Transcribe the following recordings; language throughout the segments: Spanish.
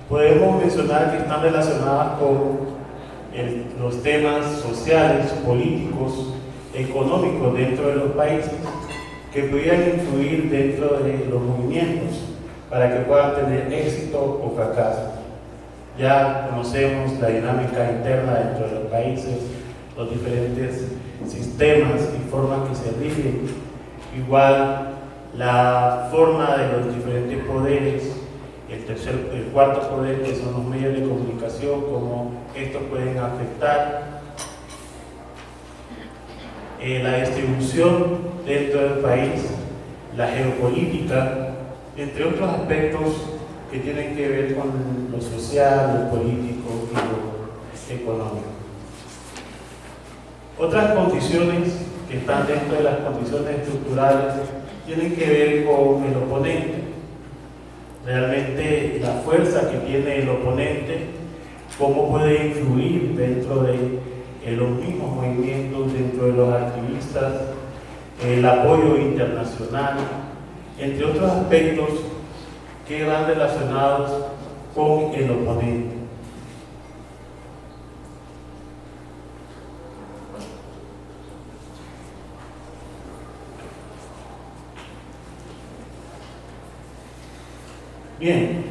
podemos mencionar que están relacionadas con los temas sociales, políticos, económicos dentro de los países que pudieran influir dentro de los movimientos para que puedan tener éxito o fracaso. Ya conocemos la dinámica interna dentro de los países, los diferentes sistemas y formas que se rigen, igual la forma de los diferentes poderes, el cuarto poder, que son los medios de comunicación, cómo estos pueden afectar la distribución dentro del país, la geopolítica, entre otros aspectos que tienen que ver con lo social, lo político y lo económico. Otras condiciones que están dentro de las condiciones estructurales tienen que ver con el oponente. Realmente la fuerza que tiene el oponente, cómo puede influir dentro de los mismos movimientos, dentro de los activistas, el apoyo internacional, entre otros aspectos que van relacionados con el oponente. Bien,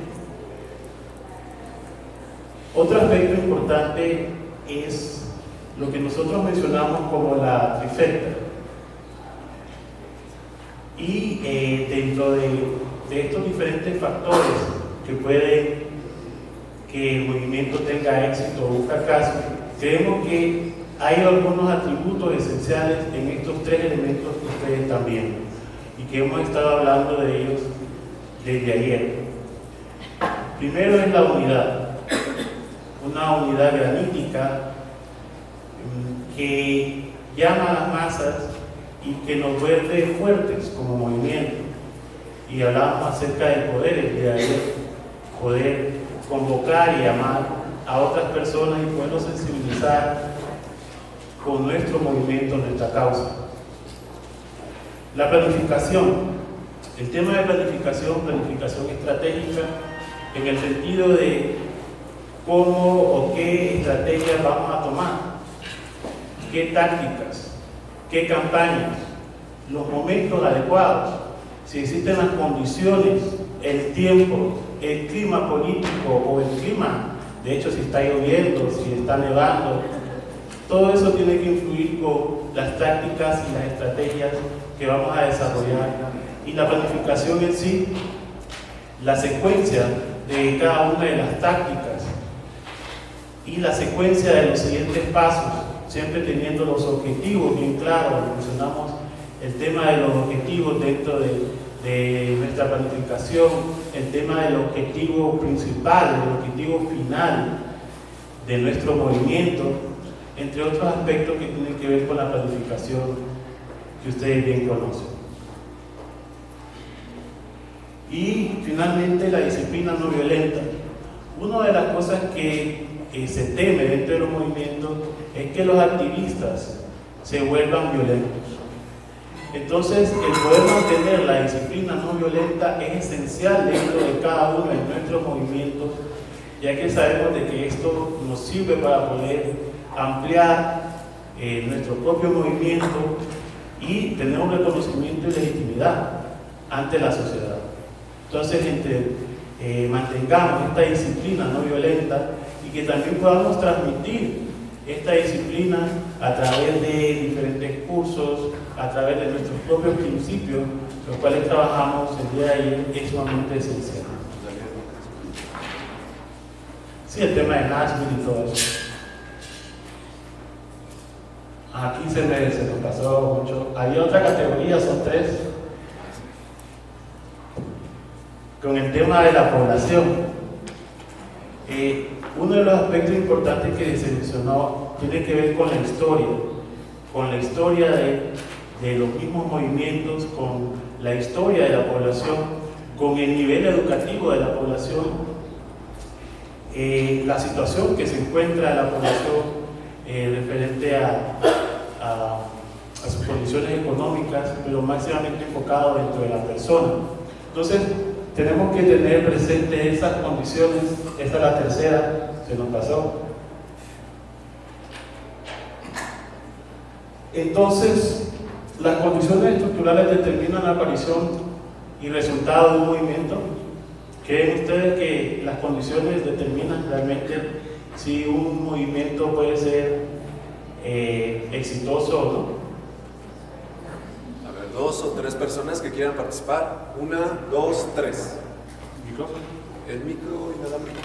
otro aspecto importante es lo que nosotros mencionamos como la trifecta. Y dentro de estos diferentes factores que pueden que el movimiento tenga éxito o fracaso, creemos que hay algunos atributos esenciales en estos tres elementos que ustedes están viendo y que hemos estado hablando de ellos desde ayer. Primero es la unidad, una unidad granítica que llama a las masas y que nos vuelve fuertes como movimiento. Y hablamos acerca del poder el día de ayer, poder convocar y llamar a otras personas y poderlos sensibilizar con nuestro movimiento, nuestra causa. La planificación, el tema de planificación estratégica, en el sentido de cómo o qué estrategias vamos a tomar, qué tácticas, qué campañas, los momentos adecuados, si existen las condiciones, el tiempo, el clima político o el clima, de hecho si está lloviendo, si está nevando, todo eso tiene que influir con las tácticas y las estrategias que vamos a desarrollar. Y la planificación en sí, la secuencia de cada una de las tácticas y la secuencia de los siguientes pasos, siempre teniendo los objetivos bien claros. Mencionamos el tema de los objetivos dentro de nuestra planificación, el tema del objetivo principal, el objetivo final de nuestro movimiento, entre otros aspectos que tienen que ver con la planificación que ustedes bien conocen. Y finalmente la disciplina no violenta. Una de las cosas que se teme dentro de los movimientos es que los activistas se vuelvan violentos. Entonces, el poder mantener la disciplina no violenta es esencial dentro de cada uno de nuestros movimientos, ya que sabemos de que esto nos sirve para poder ampliar nuestro propio movimiento y tener un reconocimiento y legitimidad ante la sociedad. Entonces, mantengamos esta disciplina no violenta y que también podamos transmitir esta disciplina a través de diferentes cursos, a través de nuestros propios principios, los cuales trabajamos el día de ayer, es sumamente esencial. Sí, el tema de Nashville y todo eso. Aquí se nos pasó mucho. Había otra categoría, son 3. Con el tema de la población. Uno de los aspectos importantes que se mencionó tiene que ver con la historia de los mismos movimientos, con la historia de la población, con el nivel educativo de la población, la situación que se encuentra la población referente a sus condiciones económicas, pero máximamente enfocado dentro de la persona. Entonces, tenemos que tener presente esas condiciones. Esta es la tercera, se nos pasó. Entonces, las condiciones estructurales determinan la aparición y resultado de un movimiento. ¿Creen ustedes que las condiciones determinan realmente si un movimiento puede ser exitoso o no? A ver, 2 o 3 personas que quieran participar. 1, 2, 3. ¿Micrófono? El micro inalámbrico.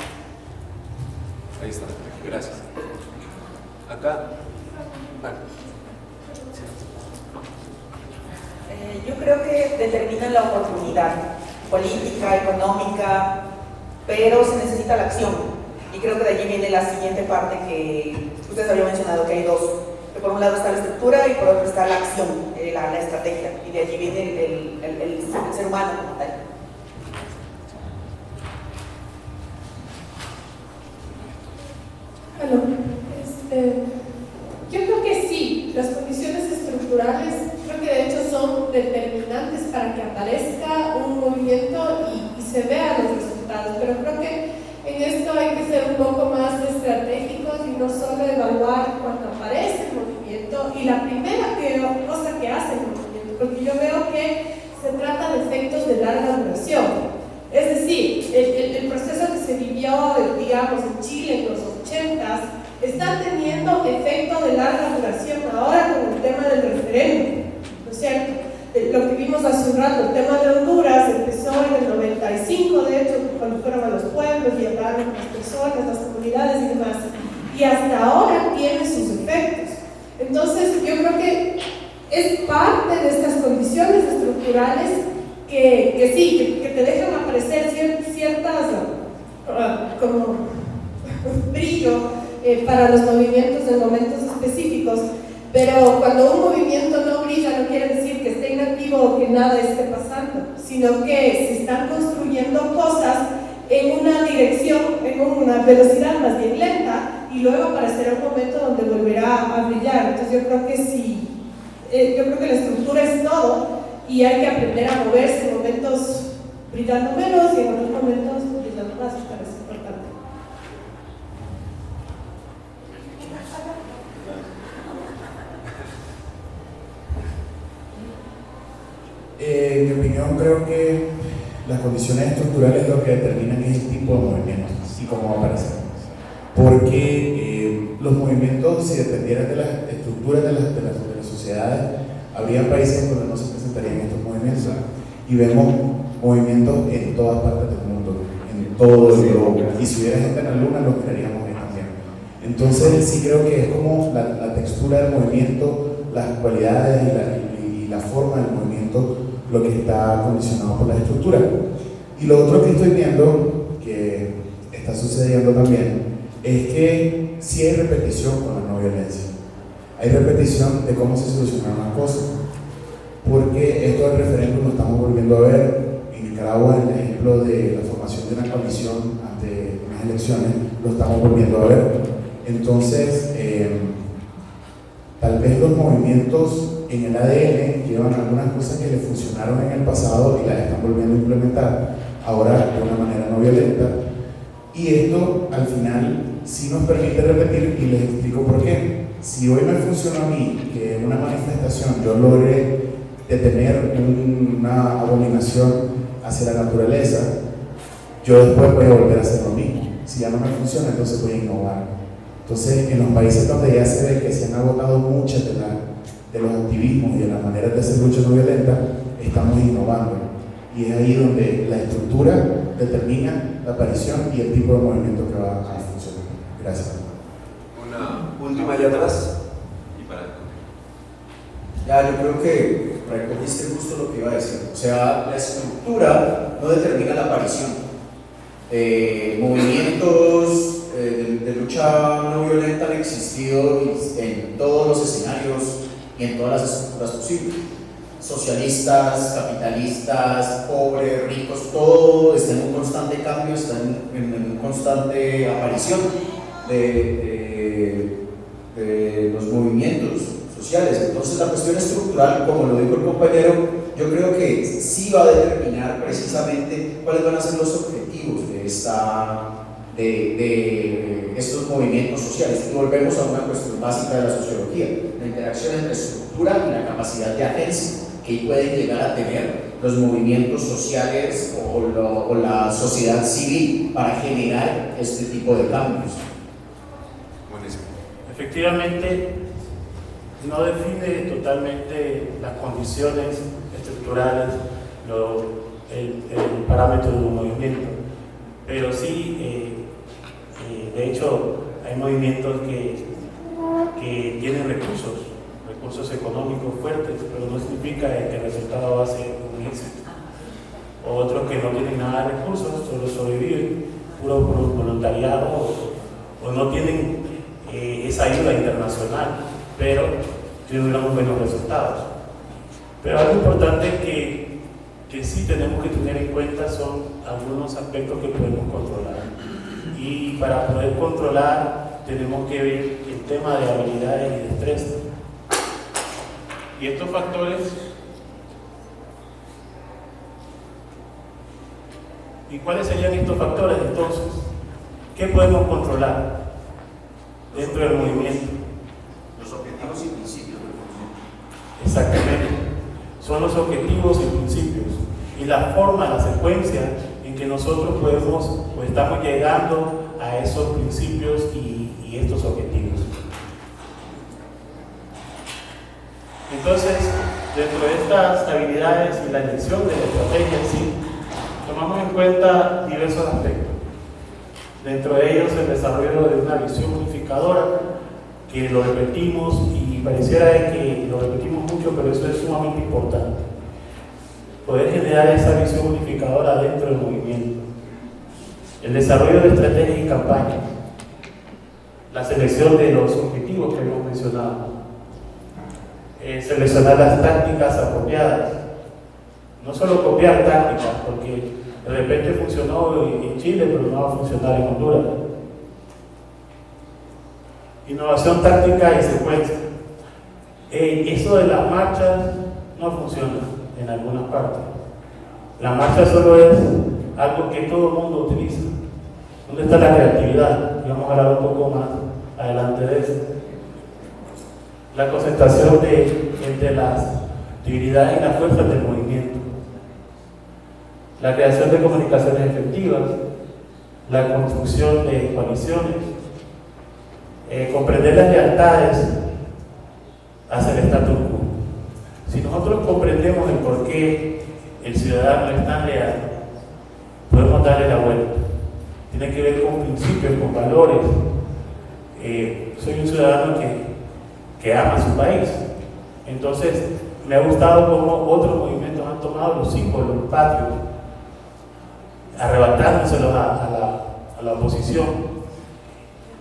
Ahí está, gracias. Acá. Vale. Yo creo que determinan la oportunidad política, económica, pero se necesita la acción. Y creo que de allí viene la siguiente parte que ustedes habían mencionado, que hay dos. Que por un lado está la estructura y por otro está la acción, la estrategia. Y de allí viene el ser humano como tal. Bueno, yo creo que sí, las condiciones estructurales creo que de hecho son determinantes para que aparezca un movimiento y se vean los resultados, pero creo que en esto hay que ser un poco más estratégicos y no solo evaluar cuando aparece el movimiento y la primera cosa que hace el movimiento, porque yo veo que se trata de efectos de larga duración. Es decir, el proceso que se vivió, digamos, en Chile en los 80s está teniendo efecto de larga duración ahora con el tema del referéndum, ¿no es cierto? Lo que vimos hace un rato, el tema de Honduras empezó en el 95, de hecho, cuando fueron a los pueblos y hablaron con las personas, las comunidades y demás, y hasta ahora tiene sus efectos. Entonces, yo creo que es parte de estas condiciones estructurales que sí, que te dejan aparecer ciertas como brillo para los movimientos en momentos específicos, pero cuando un movimiento no brilla no quiere decir que esté inactivo o que nada esté pasando, sino que se están construyendo cosas en una dirección, en una velocidad más bien lenta, y luego aparecerá un momento donde volverá a brillar. Entonces yo creo que sí, yo creo que la estructura es todo y hay que aprender a moverse en momentos brillando menos y en otros momentos brillando más, parece importante. En mi opinión, creo que las condiciones estructurales lo que determinan es el tipo de movimientos y cómo aparecen. Porque los movimientos, si dependieran de las estructuras de las sociedades, habría países donde no se presentarían estos movimientos. Y vemos movimientos en todas partes del mundo, en todo el globo. Y si hubiera gente en la luna, los miraríamos ahí también. Entonces, sí creo que es como la textura del movimiento, las cualidades y la forma del movimiento lo que está condicionado por la estructura. Y lo otro que estoy viendo, que está sucediendo también, es que sí hay repetición con la no violencia. Hay repetición de cómo se solucionan las cosas. Porque esto del referéndum lo estamos volviendo a ver en Nicaragua, en el ejemplo de la formación de una coalición ante unas elecciones, lo estamos volviendo a ver. Entonces, tal vez los movimientos en el ADN llevan algunas cosas que les funcionaron en el pasado y las están volviendo a implementar ahora de una manera no violenta, y esto al final sí nos permite repetir, y les explico por qué. Si hoy me funcionó a mí que en una manifestación yo logré detener una abominación hacia la naturaleza, yo después voy a volver a hacer lo mismo. Si ya no me funciona, entonces voy a innovar. Entonces, en los países donde ya se ve que se han agotado muchas de los activismos y de las maneras de hacer lucha no violenta, estamos innovando. Y es ahí donde la estructura determina la aparición y el tipo de movimiento que va a funcionar. Gracias. Una última allá atrás. Y para Ya, yo creo que recogiste justo lo que iba a decir. O sea, la estructura no determina la aparición. Movimientos de lucha no violenta han existido en todos los escenarios y en todas las estructuras posibles. Socialistas, capitalistas, pobres, ricos, todo está en un constante cambio, está en constante aparición de los movimientos sociales. Entonces la cuestión estructural, como lo dijo el compañero, yo creo que sí va a determinar precisamente cuáles van a ser los objetivos de estos movimientos sociales. Y volvemos a una cuestión básica de la sociología, la interacción entre estructura y la capacidad de agencia que pueden llegar a tener los movimientos sociales o la sociedad civil para generar este tipo de cambios. Buenísimo. Efectivamente, no define totalmente las condiciones estructurales, el parámetro de un movimiento, pero sí, de hecho, hay movimientos que tienen recursos económicos fuertes, pero no significa que el resultado va a ser un éxito. Otros que no tienen nada de recursos, solo sobreviven, puro voluntariado, o no tienen esa ayuda internacional, pero tienen unos buenos resultados. Pero algo importante que sí tenemos que tener en cuenta son algunos aspectos que podemos controlar. Y para poder controlar tenemos que ver el tema de habilidades y destrezas. Y estos factores, ¿y cuáles serían estos factores entonces? ¿Qué podemos controlar dentro del movimiento? Los objetivos y principios del movimiento. Exactamente, son los objetivos y principios y la forma, la secuencia en que nosotros podemos o estamos llegando a esos principios y estos objetivos. Entonces, dentro de estas habilidades y la elección de la estrategia en sí, tomamos en cuenta diversos aspectos. Dentro de ellos, el desarrollo de una visión unificadora, que lo repetimos y pareciera que lo repetimos mucho, pero eso es sumamente importante. Poder generar esa visión unificadora dentro del movimiento. El desarrollo de estrategias y campañas. La selección de los objetivos que hemos mencionado. Seleccionar las tácticas apropiadas. No solo copiar tácticas, porque de repente funcionó en Chile, pero no va a funcionar en Honduras. Innovación táctica y secuencia. Eso de las marchas no funciona en algunas partes. La marcha solo es algo que todo el mundo utiliza. ¿Dónde está la creatividad? Y vamos a hablar un poco más adelante de eso. La concentración entre las debilidades y las fuerzas del movimiento. La creación de comunicaciones efectivas. La construcción de coaliciones. Comprender las lealtades hacia el status quo. Si nosotros comprendemos el por qué el ciudadano es tan leal, podemos darle la vuelta. Tiene que ver con principios, con valores. Soy un ciudadano que ama su país. Entonces, me ha gustado cómo otros movimientos han tomado los símbolos patrios, arrebatándoselos a la oposición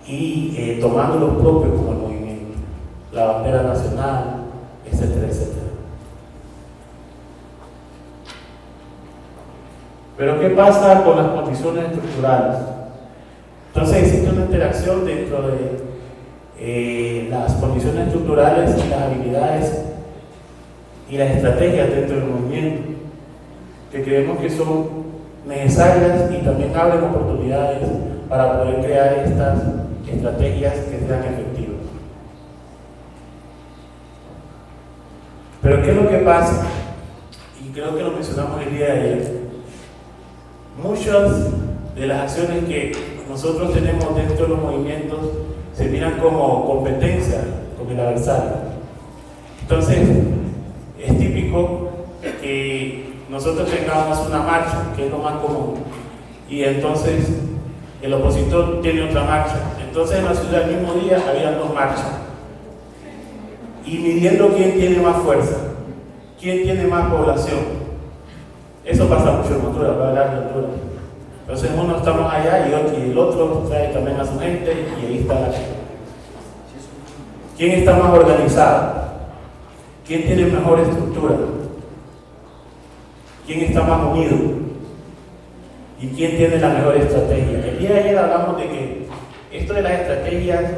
y tomando los propios como el movimiento, la bandera nacional, etcétera, etcétera. Pero ¿qué pasa con las condiciones estructurales? Entonces existe una interacción dentro de las condiciones estructurales y las habilidades y las estrategias dentro del movimiento, que creemos que son necesarias y también abren oportunidades para poder crear estas estrategias que sean efectivas. Pero ¿qué es lo que pasa? Y creo que lo mencionamos el día de ayer. Muchas de las acciones que nosotros tenemos dentro de los movimientos se miran como competencia con el adversario. Entonces, es típico que nosotros tengamos una marcha, que es lo más común, y entonces el opositor tiene otra marcha. Entonces en la ciudad el mismo día había dos marchas. Y midiendo quién tiene más fuerza, quién tiene más población. Eso pasa mucho en Honduras, voy a hablar de Honduras. Entonces uno estamos allá y el otro trae también a su gente y ahí está la gente. ¿Quién está más organizado? ¿Quién tiene mejor estructura? ¿Quién está más unido? ¿Y quién tiene la mejor estrategia? El día de ayer hablamos de que esto de las estrategias,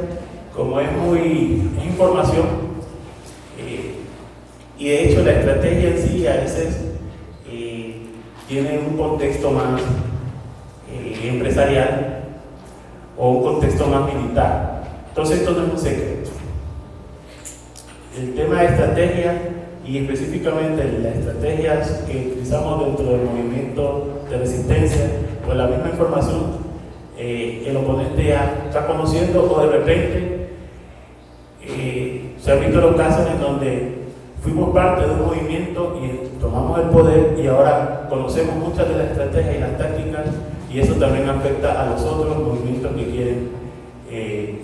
como es información, Y de hecho la estrategia en sí a veces tiene un contexto más empresarial o un contexto más militar. Entonces esto no es un secreto. El tema de estrategia y específicamente las estrategias que utilizamos dentro del movimiento de resistencia, pues la misma información el oponente ya está conociendo, o de repente se han visto los casos en donde fuimos parte de un movimiento y tomamos el poder y ahora conocemos muchas de las estrategias y las tácticas, y eso también afecta a los otros movimientos que quieren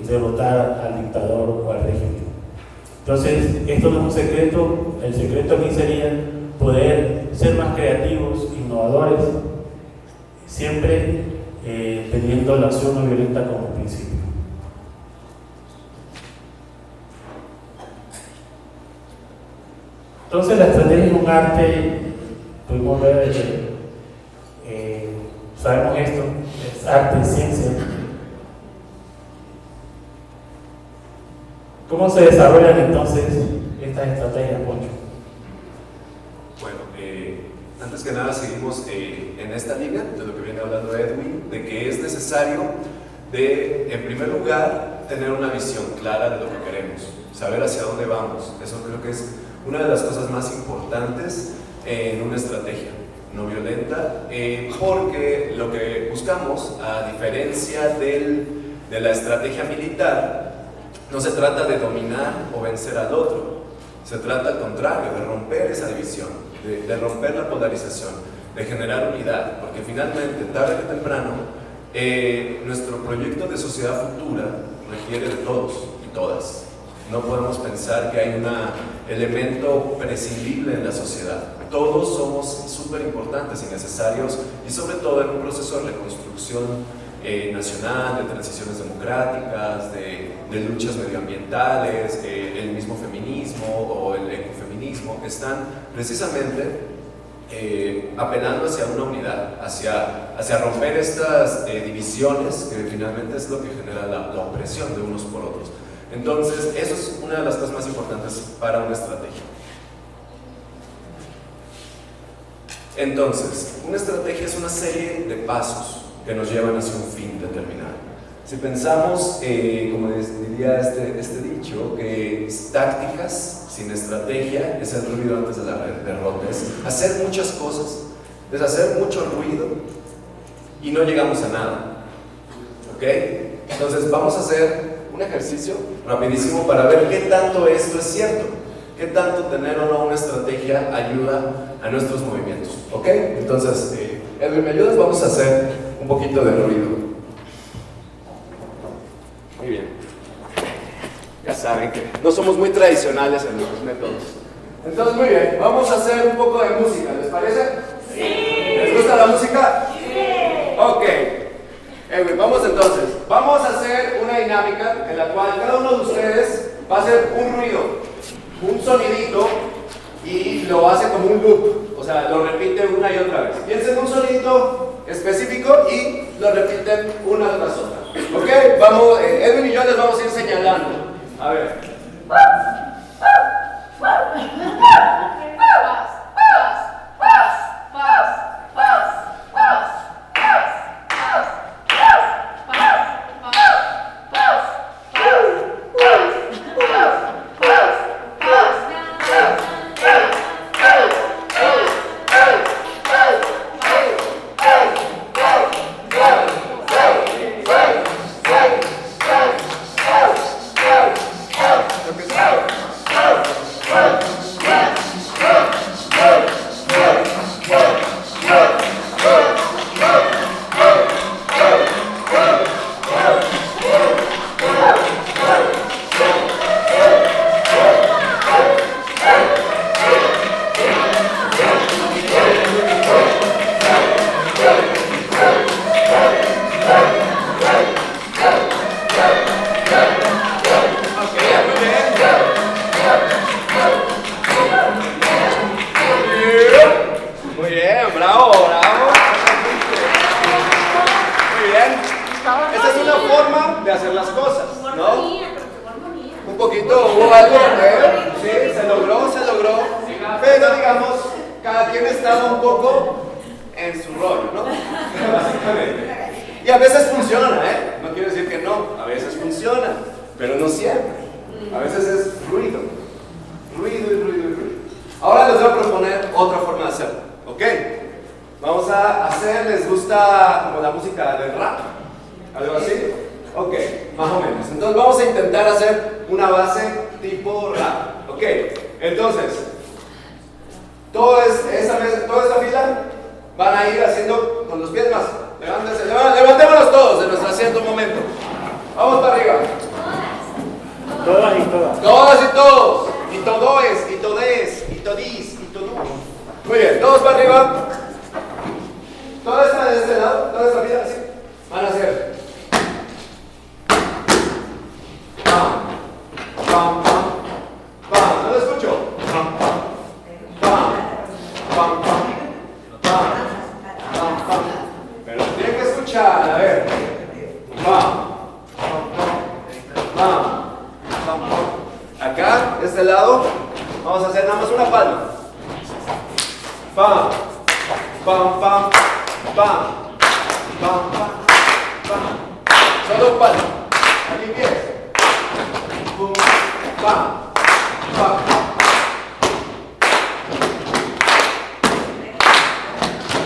derrotar al dictador o al régimen. Entonces, esto no es un secreto. El secreto aquí sería poder ser más creativos, innovadores, siempre teniendo la acción no violenta como principio. Entonces, la estrategia es un arte. Pudimos ver, sabemos esto, es arte, es ciencia. ¿Cómo se desarrollan entonces estas estrategias, Poncho? Bueno, antes que nada seguimos en esta línea de lo que viene hablando Edwin, de que es necesario en primer lugar, tener una visión clara de lo que queremos, saber hacia dónde vamos. Eso creo que es una de las cosas más importantes en una estrategia no violenta, porque lo que buscamos, a diferencia de la estrategia militar, no se trata de dominar o vencer al otro, se trata al contrario, de romper esa división, de romper la polarización, de generar unidad, porque finalmente, tarde que temprano, nuestro proyecto de sociedad futura requiere de todos y todas. No podemos pensar que hay un elemento prescindible en la sociedad. Todos somos súper importantes y necesarios, y sobre todo en un proceso de reconstrucción nacional, de transiciones democráticas, de luchas medioambientales, el mismo feminismo o el ecofeminismo, están precisamente apelando hacia una unidad, hacia romper estas divisiones que finalmente es lo que genera la opresión de unos por otros. Entonces, eso es una de las cosas más importantes para una estrategia. Entonces, una estrategia es una serie de pasos que nos llevan hacia un fin determinado. Si pensamos, como diría este dicho, que tácticas sin estrategia es el ruido antes de la derrota, es hacer muchas cosas, es hacer mucho ruido y no llegamos a nada. ¿Ok? Entonces vamos a hacer un ejercicio rapidísimo para ver qué tanto esto es cierto, qué tanto tener o no una estrategia ayuda a nuestros movimientos. ¿Ok? Entonces, Edwin, ¿me ayudas? Vamos a hacer un poquito de ruido. Muy bien. Ya saben que no somos muy tradicionales en nuestros métodos. Entonces, muy bien, vamos a hacer un poco de música, ¿les parece? Sí. ¿Les gusta la música? Sí. Ok. Vamos entonces, vamos a hacer una dinámica en la cual cada uno de ustedes va a hacer un ruido, un sonidito, y lo hace como un loop, o sea, lo repite una y otra vez. Piensen un sonidito específico y lo repiten una tras otra. Ok, vamos, Edwin y yo les vamos a ir señalando. A ver. Un poquito hubo algo, sí, se logró. Pero digamos, cada quien estaba un poco en su rol, ¿no? Básicamente. Y a veces funciona, ¿eh? No quiero decir que no, a veces funciona, pero no siempre. A veces es ruido. Ahora les voy a proponer otra forma de hacerlo, ¿ok? Vamos a hacer, ¿les gusta como la música del rap? ¿Algo así? Ok, más o menos. Entonces vamos a intentar hacer una base tipo rap, ¿ok? Entonces, toda esta fila van a ir haciendo con los pies más. Levántense, levantémonos todos de nuestro asiento un momento. Vamos para arriba. Todas y todas. Todas y todos. Y todoes, y todes, y todis, y todú. Muy bien, todos para arriba. Toda esta de este lado, toda esta fila así. Van a hacer. Pam, pam, pam, pam. No lo escucho. Pam, pam, pam, pam, pam, pam, pam, pam. Pero tienen que escuchar, a ver. Pam, pam, pam, pam, pam. Acá, de este lado, vamos a hacer nada más una palma. Pam, pam, pam, pam, pam, pam, pam. Solo palma. Aquí empieza. Pum, pam, pam.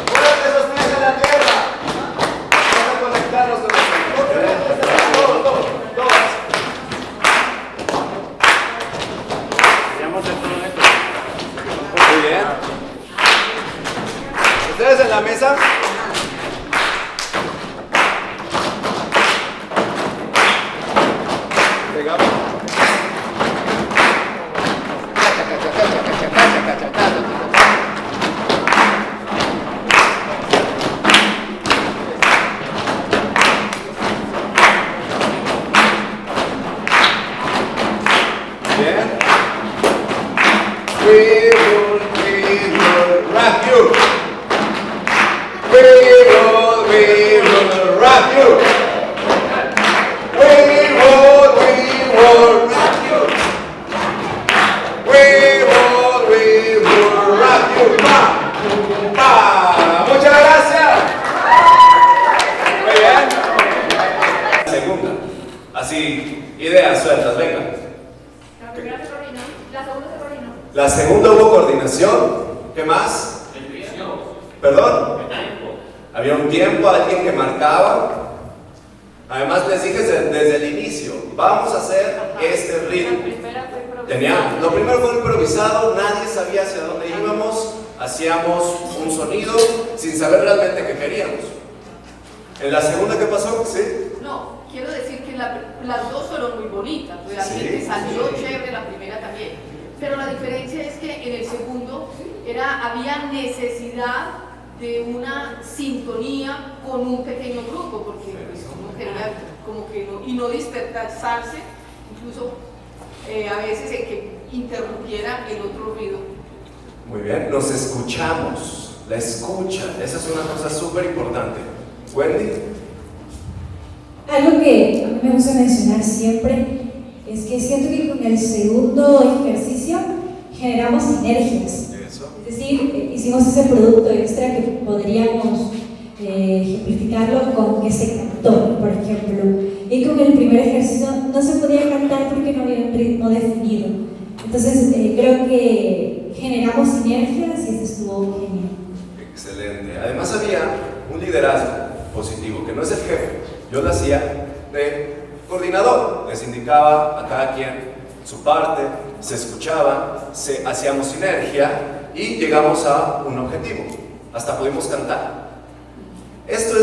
Fuerte esos pies en la tierra. Vamos a conectarnos con el todos. Muy bien. ¿Ustedes en la mesa? Pegamos. Bien. We will rock you. We will rock you. We will rock you. We will rock you. Pa, pa. Muchas gracias. Muy bien. Segunda. Así, ideas sueltas, venga. La primera se coordinó, la segunda se coordinó. La segunda hubo coordinación. ¿Qué más? ¿Perdón? Había un tiempo, alguien que marcaba. Además les dije desde el inicio, vamos a hacer este ritmo. Lo primero fue improvisado, nadie sabía hacia dónde íbamos, hacíamos un sonido sin saber realmente qué queríamos. ¿En la segunda qué pasó? ¿Sí? No, quiero decir que las dos fueron muy bonitas, realmente Sí, salió sí. chévere la primera también. Pero la diferencia es que en el segundo había necesidad de una sintonía con un pequeño grupo, porque pues, uno quería como que no dispersarse, incluso a veces en que interrumpiera el otro ruido. Muy bien, nos escuchamos, la escucha, esa es una cosa súper importante. Wendy. Algo que a mí me gusta mencionar siempre es que siento que con el segundo ejercicio generamos sinergias. Eso. Es decir, hicimos ese producto extra que podríamos ejemplificarlo con que se cantó, por ejemplo. Y con el primer ejercicio no se podía cantar porque no había un ritmo definido. Entonces creo que generamos sinergias y eso estuvo genial. Excelente. Además había un liderazgo positivo, que no es el jefe. Yo lo hacía de coordinador. Les indicaba a cada quien su parte, se escuchaba, hacíamos sinergia y llegamos a un objetivo. Hasta pudimos cantar. Este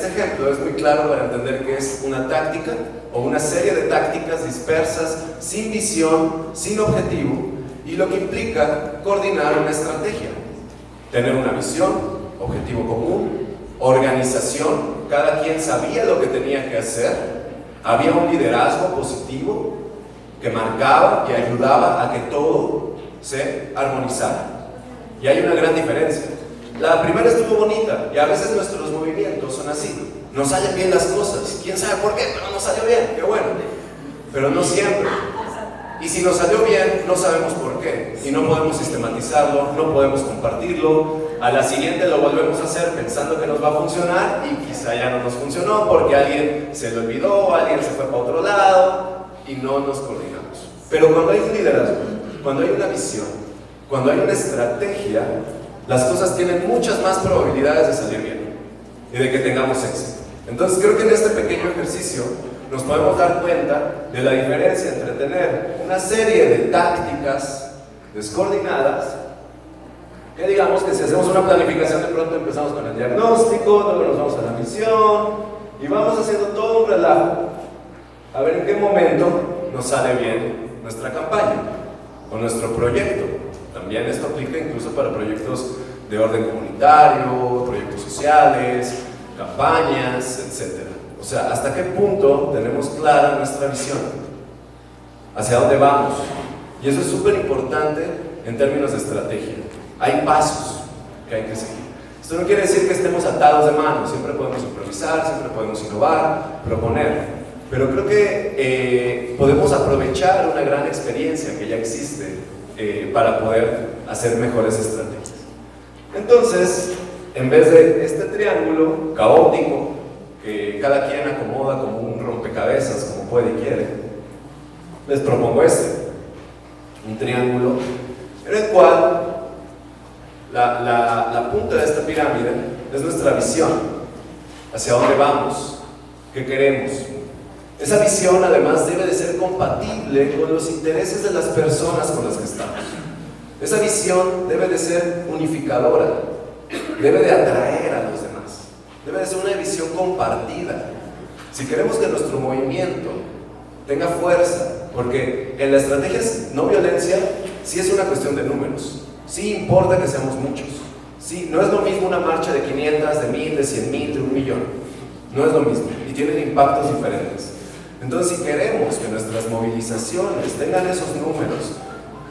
ejemplo es muy claro para entender que es una táctica o una serie de tácticas dispersas, sin visión, sin objetivo, y lo que implica coordinar una estrategia, tener una visión, objetivo común, organización, cada quien sabía lo que tenía que hacer, había un liderazgo positivo que marcaba y ayudaba a que todo se armonizara. Y hay una gran diferencia. La primera estuvo bonita y a veces nuestros movimientos son así. Nos salen bien las cosas, quién sabe por qué, pero nos salió bien, qué bueno. Pero no siempre. Y si nos salió bien, no sabemos por qué. Y no podemos sistematizarlo, no podemos compartirlo. A la siguiente lo volvemos a hacer pensando que nos va a funcionar y quizá ya no nos funcionó porque alguien se lo olvidó, alguien se fue para otro lado y no nos coordinamos. Pero cuando hay un liderazgo, cuando hay una visión, cuando hay una estrategia, las cosas tienen muchas más probabilidades de salir bien y de que tengamos éxito. Entonces creo que en este pequeño ejercicio nos podemos dar cuenta de la diferencia entre tener una serie de tácticas descoordinadas, que digamos que si hacemos una planificación de pronto empezamos con el diagnóstico, luego nos vamos a la misión y vamos haciendo todo un relajo a ver en qué momento nos sale bien nuestra campaña o nuestro proyecto. También esto aplica incluso para proyectos de orden comunitario, proyectos sociales, campañas, etc. O sea, hasta qué punto tenemos clara nuestra visión, hacia dónde vamos. Y eso es súper importante en términos de estrategia. Hay pasos que hay que seguir. Esto no quiere decir que estemos atados de manos, siempre podemos improvisar, siempre podemos innovar, proponer, pero creo que podemos aprovechar una gran experiencia que ya existe para poder hacer mejores estrategias. Entonces, en vez de este triángulo caótico, que cada quien acomoda como un rompecabezas, como puede y quiere, les propongo un triángulo en el cual la punta de esta pirámide es nuestra visión, hacia dónde vamos, qué queremos. Esa visión además debe de ser compatible con los intereses de las personas con las que estamos. Esa visión debe de ser unificadora, debe de atraer a los demás, debe de ser una visión compartida. Si queremos que nuestro movimiento tenga fuerza, porque en la estrategia no violencia sí es una cuestión de números. Sí importa que seamos muchos. Sí, no es lo mismo una marcha de 500, de 1000, de 100,000, de 1,000,000. No es lo mismo y tienen impactos diferentes. Entonces, si queremos que nuestras movilizaciones tengan esos números,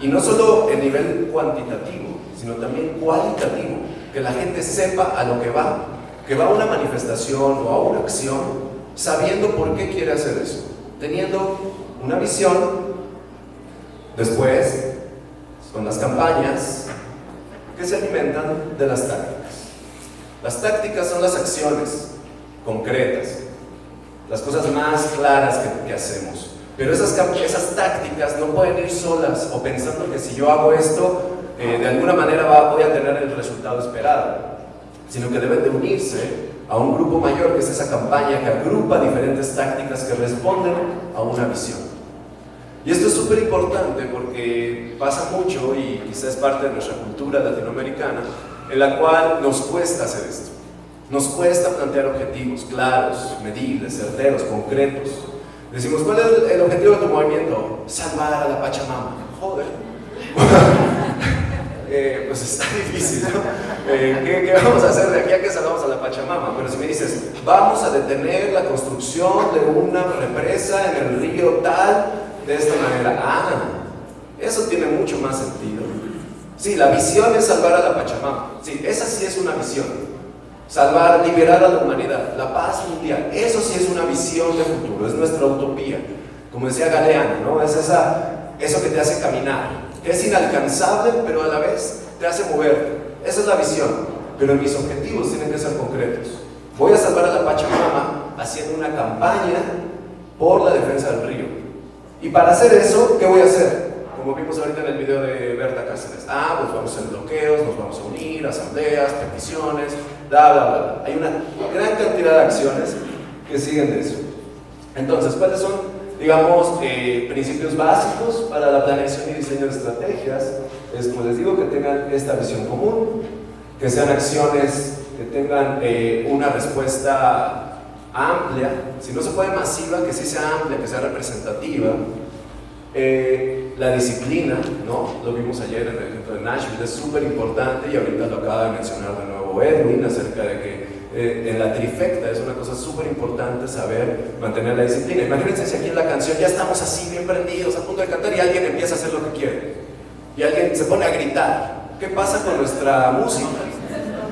y no solo en nivel cuantitativo, sino también cualitativo, que la gente sepa a lo que va a una manifestación o a una acción, sabiendo por qué quiere hacer eso, teniendo una visión, después con las campañas que se alimentan de las tácticas. Las tácticas son las acciones concretas, las cosas más claras que hacemos. Pero esas tácticas no pueden ir solas o pensando que si yo hago esto, de alguna manera voy a tener el resultado esperado, sino que deben de unirse a un grupo mayor, que es esa campaña que agrupa diferentes tácticas que responden a una visión. Y esto es súper importante porque pasa mucho, y quizás es parte de nuestra cultura latinoamericana, en la cual nos cuesta hacer esto. Nos cuesta plantear objetivos claros, medibles, certeros, concretos. Decimos, ¿cuál es el objetivo de tu movimiento? Salvar a la Pachamama. Joder. Pues está difícil, ¿no? ¿Qué vamos a hacer de aquí a que salvamos a la Pachamama? Pero si me dices, vamos a detener la construcción de una represa en el río tal, de esta manera, eso tiene mucho más sentido. Sí, la visión es salvar a la Pachamama. Sí, esa sí es una visión. Salvar, liberar a la humanidad, la paz mundial, eso sí es una visión de futuro, es nuestra utopía. Como decía Galeano, ¿no? Es eso que te hace caminar, que es inalcanzable, pero a la vez te hace moverte. Esa es la visión, pero mis objetivos tienen que ser concretos. Voy a salvar a la Pachamama haciendo una campaña por la defensa del río. Y para hacer eso, ¿qué voy a hacer? Como vimos ahorita en el video de Berta Cáceres. Pues vamos a hacer bloqueos, nos vamos a unir, asambleas, peticiones, bla, bla, bla. Hay una gran cantidad de acciones que siguen de eso. Entonces, ¿cuáles son, digamos, principios básicos para la planeación y diseño de estrategias? Es, como les digo, que tengan esta visión común, que sean acciones que tengan una respuesta amplia. Si no se puede masiva, que sí sea amplia, que sea representativa. La disciplina, ¿no? Lo vimos ayer en el ejemplo de Nashville, es súper importante, y ahorita lo acaba de mencionar de nuevo Edwin, acerca de que en la trifecta es una cosa súper importante saber mantener la disciplina. Imagínense si aquí en la canción ya estamos así bien prendidos, a punto de cantar, y alguien empieza a hacer lo que quiere, y alguien se pone a gritar. ¿Qué pasa con nuestra música?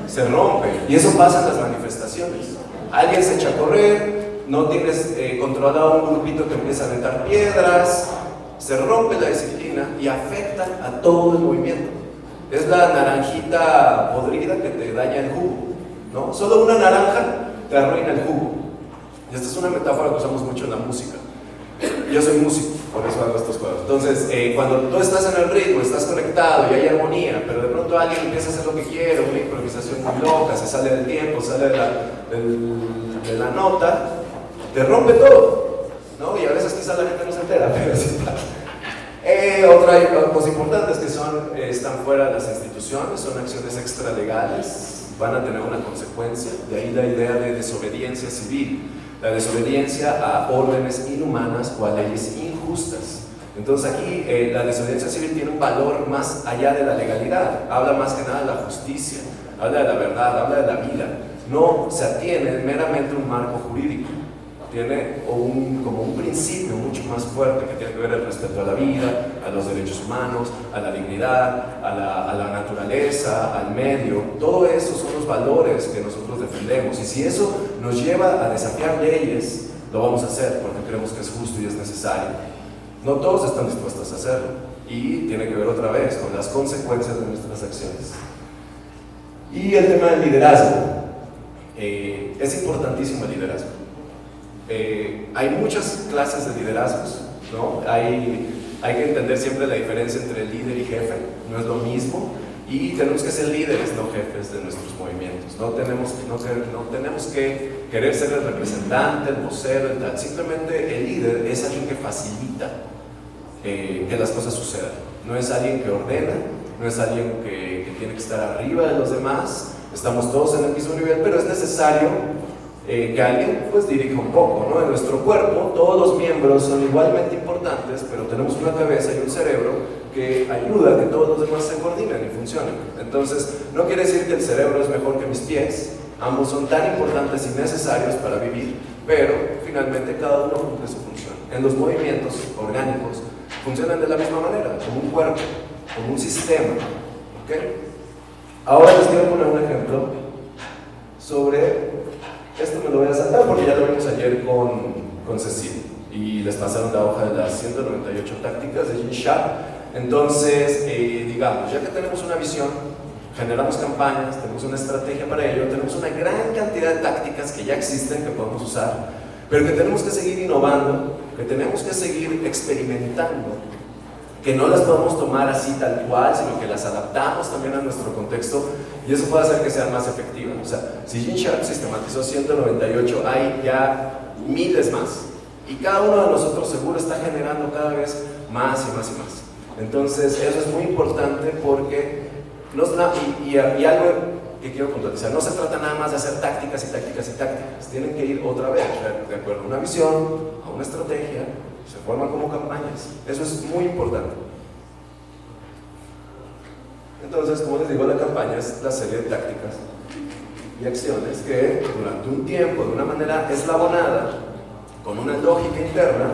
Se rompe, y eso pasa en las manifestaciones. Alguien se echa a correr, no tienes controlado a un grupito que empieza a aventar piedras, se rompe la disciplina y afecta a todo el movimiento. Es la naranjita podrida que te daña el jugo, ¿no? Solo una naranja te arruina el jugo. Y esta es una metáfora que usamos mucho en la música. Yo soy músico, por eso hago estos juegos. Entonces, cuando tú estás en el ritmo, estás conectado y hay armonía, pero de pronto alguien empieza a hacer lo que quiere, una improvisación muy loca, se sale del tiempo, sale de la nota, te rompe todo, ¿no? Y a veces quizás la gente no se entera, pero sí pasa. Otra cosa importante es que están fuera de las instituciones, son acciones extralegales, van a tener una consecuencia, de ahí la idea de desobediencia civil. La desobediencia a órdenes inhumanas o a leyes injustas. Entonces aquí la desobediencia civil tiene un valor más allá de la legalidad, habla más que nada de la justicia, habla de la verdad, habla de la vida, no se atiene meramente a un marco jurídico, tiene como un principio mucho más fuerte que tiene que ver el respeto a la vida, a los derechos humanos, a la dignidad, a la naturaleza, al medio. Todo eso son los valores que nosotros defendemos, y si eso nos lleva a desafiar leyes, lo vamos a hacer porque creemos que es justo y es necesario. No todos están dispuestos a hacerlo, y tiene que ver otra vez con las consecuencias de nuestras acciones. Y el tema del liderazgo. Es importantísimo el liderazgo. Hay muchas clases de liderazgos, ¿no? Hay que entender siempre la diferencia entre líder y jefe, no es lo mismo, y tenemos que ser líderes, no jefes de nuestros movimientos. No tenemos que querer ser el representante, el vocero, el tal. Simplemente el líder es alguien que facilita que las cosas sucedan. No es alguien que ordena, no es alguien que tiene que estar arriba de los demás. Estamos todos en el mismo nivel, pero es necesario que alguien pues dirija un poco, ¿no? En nuestro cuerpo todos los miembros son igualmente importantes, pero tenemos una cabeza y un cerebro que ayuda a que todos los demás se coordinen y funcionen. Entonces, no quiere decir que el cerebro es mejor que mis pies, ambos son tan importantes y necesarios para vivir, pero finalmente cada uno cumple su función. En los movimientos orgánicos funcionan de la misma manera, como un cuerpo, como un sistema, ¿ok? Ahora les quiero poner un ejemplo sobre... Esto me lo voy a saltar porque ya lo vimos ayer con Cecil y les pasaron la hoja de las 198 tácticas de Gene Sharp. Entonces, digamos, ya que tenemos una visión, generamos campañas, tenemos una estrategia para ello, tenemos una gran cantidad de tácticas que ya existen, que podemos usar, pero que tenemos que seguir innovando, que tenemos que seguir experimentando, que no las podemos tomar así tal cual, sino que las adaptamos también a nuestro contexto, y eso puede hacer que sean más efectivas. O sea, si Gene Sharp sistematizó 198, hay ya miles más, y cada uno de nosotros seguro está generando cada vez más y más y más. Entonces eso es muy importante porque y algo que quiero puntualizar, no se trata nada más de hacer tácticas y tácticas y tácticas, tienen que ir otra vez de acuerdo a una visión, a una estrategia, se forman como campañas. Eso es muy importante. Entonces, como les digo, la campaña es la serie de tácticas y acciones que durante un tiempo, de una manera eslabonada, con una lógica interna,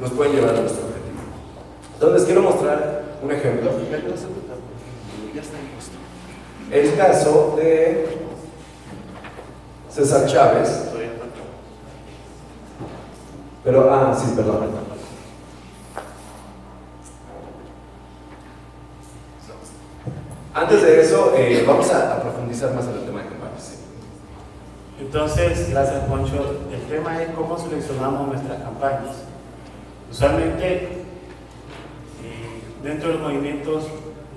nos pueden llevar a nuestro objetivo. Entonces, quiero mostrar un ejemplo. Ya está listo. El caso de César Chávez. Pero, sí, perdón. Antes de eso, vamos a profundizar más en el tema de campañas. ¿Sí? Entonces, gracias Poncho. El tema es cómo seleccionamos nuestras campañas. Usualmente, dentro de los movimientos,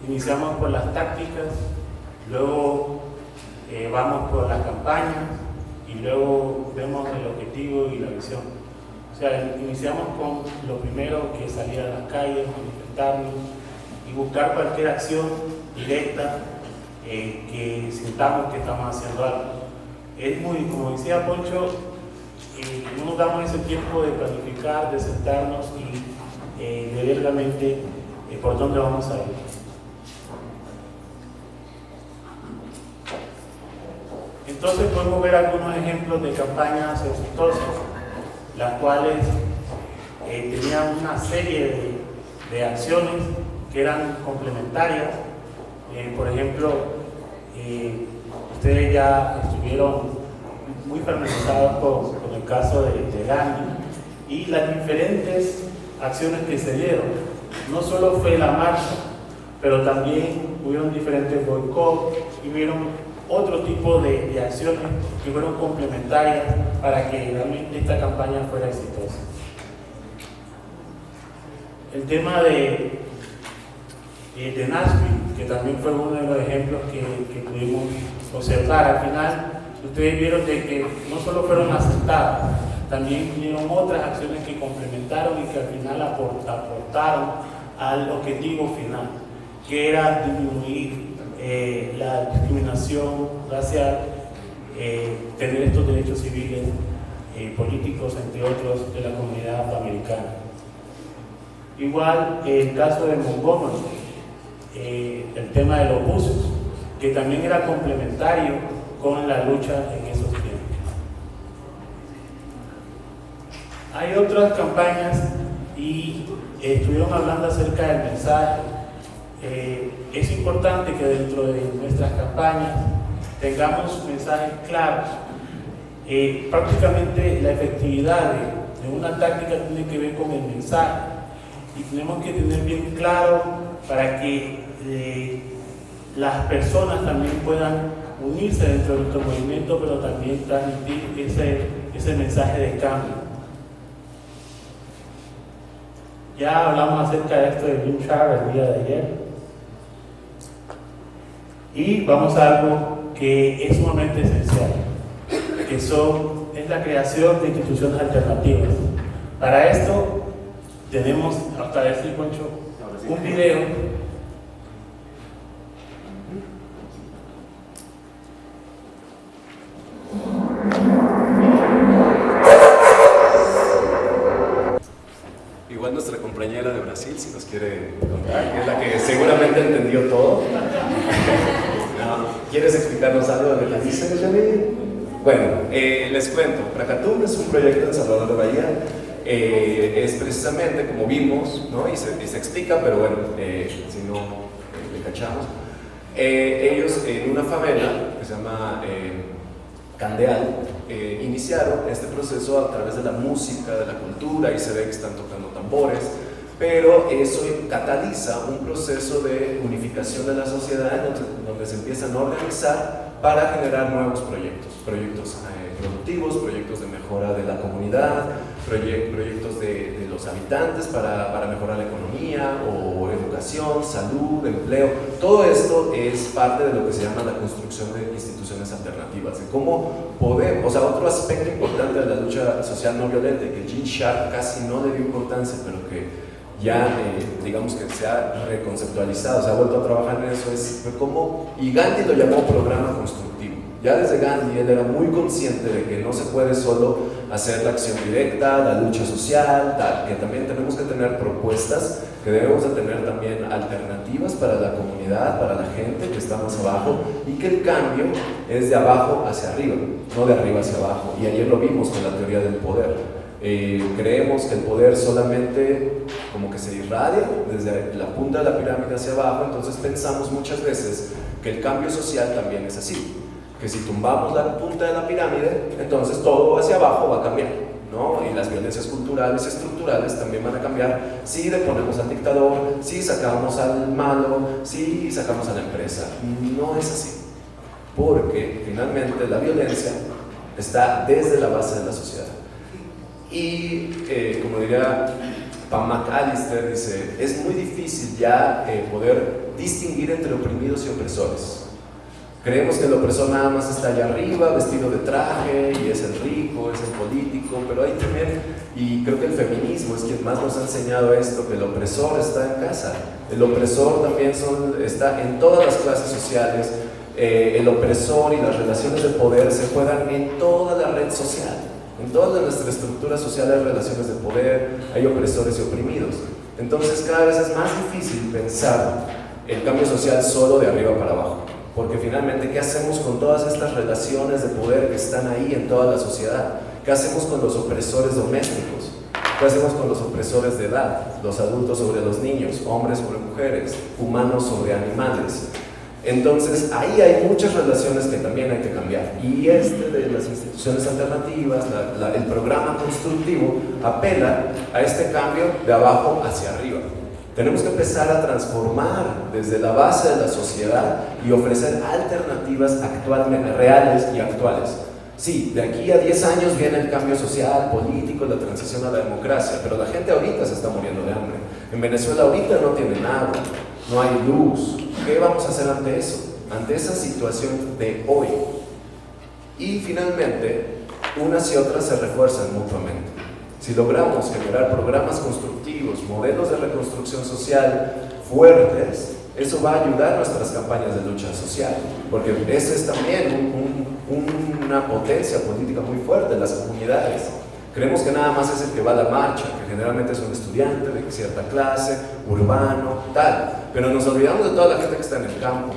iniciamos por las tácticas, luego vamos por las campañas y luego vemos el objetivo y la visión. O sea, iniciamos con lo primero, que es salir a las calles, manifestarnos y buscar cualquier acción directa que sintamos que estamos haciendo algo. Es muy, como decía Poncho, no nos damos ese tiempo de planificar, de sentarnos y de ver realmente por dónde vamos a ir. Entonces podemos ver algunos ejemplos de campañas exitosas, las cuales tenían una serie de acciones que eran complementarias. Por ejemplo, ustedes ya estuvieron muy familiarizados con el caso de Gandhi y las diferentes acciones que se dieron. no solo fue la marcha, pero también hubieron diferentes boicots y hubieron otro tipo de acciones que fueron complementarias para que realmente esta campaña fuera exitosa. El tema de Nashville, que también fue uno de los ejemplos que pudimos observar. Al final, ustedes vieron de que no solo fueron aceptadas, también hubieron otras acciones que complementaron y que al final aportaron al objetivo final, que era disminuir la discriminación racial, tener estos derechos civiles, políticos, entre otros, de la comunidad afroamericana. Igual el caso de Montgomery, el tema de los buses, que también era complementario con la lucha en esos tiempos. Hay otras campañas y estuvieron hablando acerca del mensaje. Es importante que dentro de nuestras campañas tengamos mensajes claros. Prácticamente la efectividad de una táctica tiene que ver con el mensaje y tenemos que tener bien claro para que las personas también puedan unirse dentro de nuestro movimiento, pero también transmitir ese mensaje de cambio. Ya hablamos acerca de esto de Jim Sharp el día de ayer. Y vamos a algo que es sumamente esencial, que es la creación de instituciones alternativas. Para esto tenemos, hasta decir, Concho, un video. Igual nuestra compañera de Brasil, si nos quiere contar, que es la que seguramente entendió todo. ¿Quieres explicarnos algo de lo que dice, Janine? Bueno, les cuento. Pracatum es un proyecto en Salvador de Bahía. Es precisamente como vimos, ¿no? y se explica, pero bueno, si no le cachamos. Ellos en una favela que se llama Candeal iniciaron este proceso a través de la música, de la cultura, y se ve que están tocando tambores, pero eso cataliza un proceso de unificación de la sociedad donde se empiezan a organizar para generar nuevos proyectos productivos, proyectos de mejora de la comunidad, proyectos de los habitantes para mejorar la economía o educación, salud, empleo. Todo esto es parte de lo que se llama la construcción de instituciones alternativas, de cómo podemos, otro aspecto importante de la lucha social no violenta, que Gene Sharp casi no le dio importancia, pero que ya digamos que se ha reconceptualizado, se ha vuelto a trabajar en eso, fue como, y Gandhi lo llamó programa constructivo. Ya desde Gandhi él era muy consciente de que no se puede solo hacer la acción directa, la lucha social, que también tenemos que tener propuestas, que debemos de tener también alternativas para la comunidad, para la gente que está más abajo, y que el cambio es de abajo hacia arriba, no de arriba hacia abajo. Y ayer lo vimos con la teoría del poder. Creemos que el poder solamente como que se irradia desde la punta de la pirámide hacia abajo, entonces pensamos muchas veces que el cambio social también es así, que si tumbamos la punta de la pirámide, entonces todo hacia abajo va a cambiar, ¿no? Y las violencias culturales y estructurales también van a cambiar si deponemos al dictador, si sacamos al malo, si sacamos a la empresa. No es así, porque finalmente la violencia está desde la base de la sociedad. Y como diría Pam McAllister, dice, es muy difícil ya poder distinguir entre oprimidos y opresores. Creemos que el opresor nada más está allá arriba, vestido de traje, y es el rico, es el político, pero ahí también, y creo que el feminismo es quien más nos ha enseñado esto, que el opresor está en casa. El opresor también está en todas las clases sociales. El opresor y las relaciones de poder se juegan en toda la red social. En toda nuestra estructura social hay relaciones de poder, hay opresores y oprimidos. Entonces cada vez es más difícil pensar el cambio social solo de arriba para abajo, porque finalmente, ¿qué hacemos con todas estas relaciones de poder que están ahí en toda la sociedad? ¿Qué hacemos con los opresores domésticos? ¿Qué hacemos con los opresores de edad? Los adultos sobre los niños, hombres sobre mujeres, humanos sobre animales. Entonces, ahí hay muchas relaciones que también hay que cambiar. Y de las instituciones alternativas, el programa constructivo, apela a este cambio de abajo hacia arriba. Tenemos que empezar a transformar desde la base de la sociedad y ofrecer alternativas reales y actuales. Sí, de aquí a 10 años viene el cambio social, político, la transición a la democracia, pero la gente ahorita se está muriendo de hambre. En Venezuela ahorita no tienen agua, no hay luz. ¿Qué vamos a hacer ante eso? Ante esa situación de hoy. Y finalmente, unas y otras se refuerzan mutuamente. Si logramos generar programas constructivos, modelos de reconstrucción social fuertes, eso va a ayudar a nuestras campañas de lucha social, porque ese es también una potencia política muy fuerte en las comunidades. Creemos que nada más es el que va a la marcha, que generalmente es un estudiante de cierta clase, urbano, tal, pero nos olvidamos de toda la gente que está en el campo,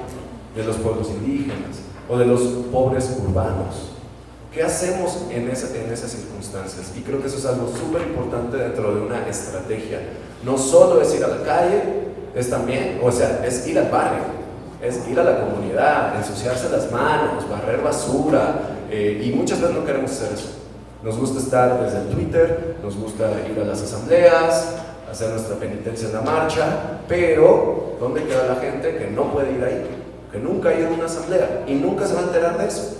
de los pueblos indígenas o de los pobres urbanos. ¿Qué hacemos en esas circunstancias? Y creo que eso es algo súper importante dentro de una estrategia. No solo es ir a la calle, es también, o sea, es ir al barrio, es ir a la comunidad, ensuciarse las manos, barrer basura, y muchas veces no queremos hacer eso. Nos gusta estar desde el Twitter, nos gusta ir a las asambleas, hacer nuestra penitencia en la marcha, pero ¿dónde queda la gente que no puede ir ahí? Que nunca ha ido a una asamblea y nunca se va a enterar de eso.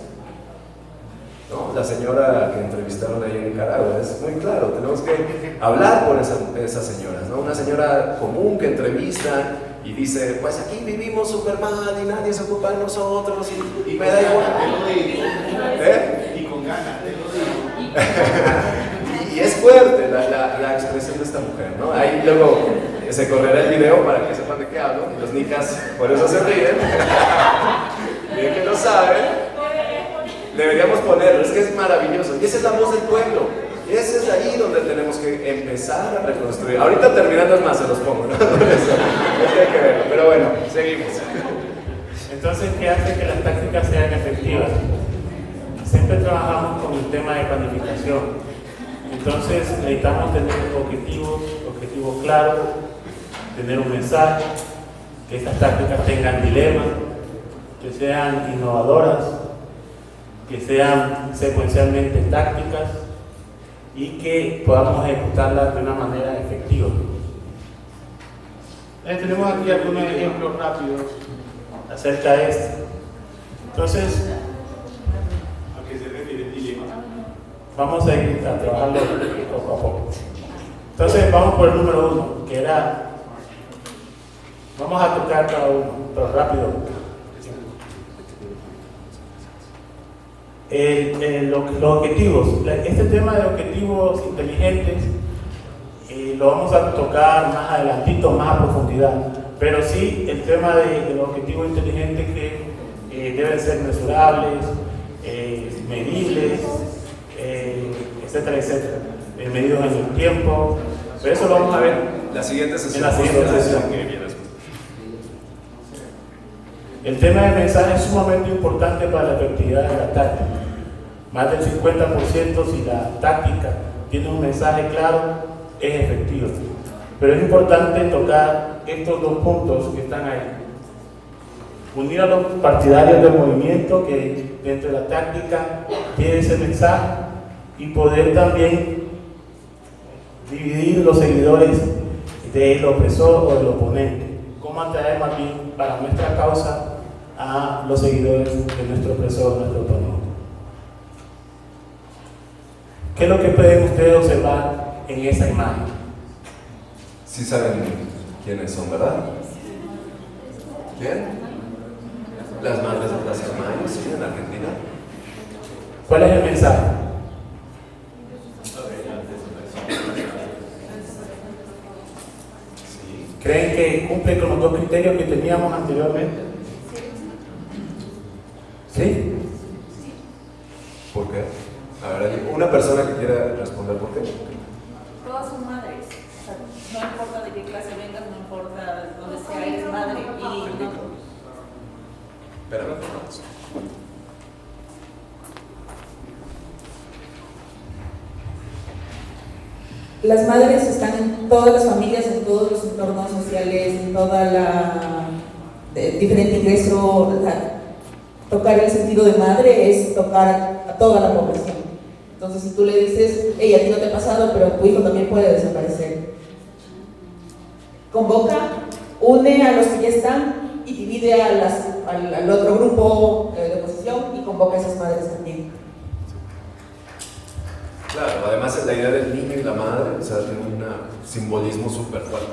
¿No? La señora que entrevistaron ahí en Nicaragua, es muy claro, tenemos que hablar por esas señoras, ¿no? Una señora común que entrevista y dice, pues aquí vivimos súper mal y nadie se ocupa de nosotros y me da igual. Y con ganas, te lo digo. Y es fuerte la expresión de esta mujer, ¿no? Ahí luego se correrá el video para que sepan de qué hablo, y los nicas por eso se ríen. Bien que lo saben. Deberíamos ponerlo, es que es maravilloso. Y esa es la voz del pueblo. Y ese es ahí donde tenemos que empezar a reconstruir. Ahorita terminando es más, se los pongo, ¿no? Por eso, hay que verlo. Pero bueno, seguimos. Entonces, ¿qué hace que las tácticas sean efectivas? Siempre trabajamos con el tema de planificación. Entonces, necesitamos tener objetivos claros, tener un mensaje, que estas tácticas tengan dilemas, que sean innovadoras, que sean secuencialmente tácticas y que podamos ejecutarlas de una manera efectiva. Tenemos aquí algunos ejemplos rápidos acerca de esto. Entonces, ¿a qué se refiere el dilema? Vamos a ir a trabajarlo poco a poco. Entonces, vamos por el número 1, que era, vamos a tocar cada uno, pero rápido. Los objetivos, este tema de objetivos inteligentes lo vamos a tocar más adelantito, más a profundidad, pero sí el tema de los objetivos inteligentes que deben ser mesurables, medibles, etcétera, etcétera, medidos en el tiempo, pero eso lo vamos a ver la siguiente sesión. en la siguiente sesión. El tema del mensaje es sumamente importante para la efectividad de la táctica. Más del 50% si la táctica tiene un mensaje claro, es efectiva. Pero es importante tocar estos dos puntos que están ahí. Unir a los partidarios del movimiento que dentro de la táctica tiene ese mensaje y poder también dividir los seguidores del opresor o del oponente. Cómo atraer más bien para nuestra causa a los seguidores de nuestro opresor, nuestro oponente. ¿Qué es lo que pueden ustedes observar en esa imagen? Sí saben quiénes son, ¿verdad? ¿Quién? Las madres de Plaza de Mayo, sí, en Argentina. ¿Cuál es el mensaje? ¿Creen que cumple con los dos criterios que teníamos anteriormente? ¿Sí? ¿Por qué? A ver, una persona que quiera responder por qué. Todas son madres. O sea, no importa de qué clase vengas, no importa dónde sea, eres madre. Y no. Espérame. Las madres están en todas las familias, en todos los entornos sociales, en toda la diferente ingreso. O sea, tocar el sentido de madre es tocar a toda la población. Entonces, si tú le dices, hey, a ti no te ha pasado, pero tu hijo también puede desaparecer. convoca, une a los que ya están y divide al otro grupo de oposición y convoca a esas madres también. Claro, además es la idea del niño y la madre, o sea, tiene un simbolismo súper fuerte.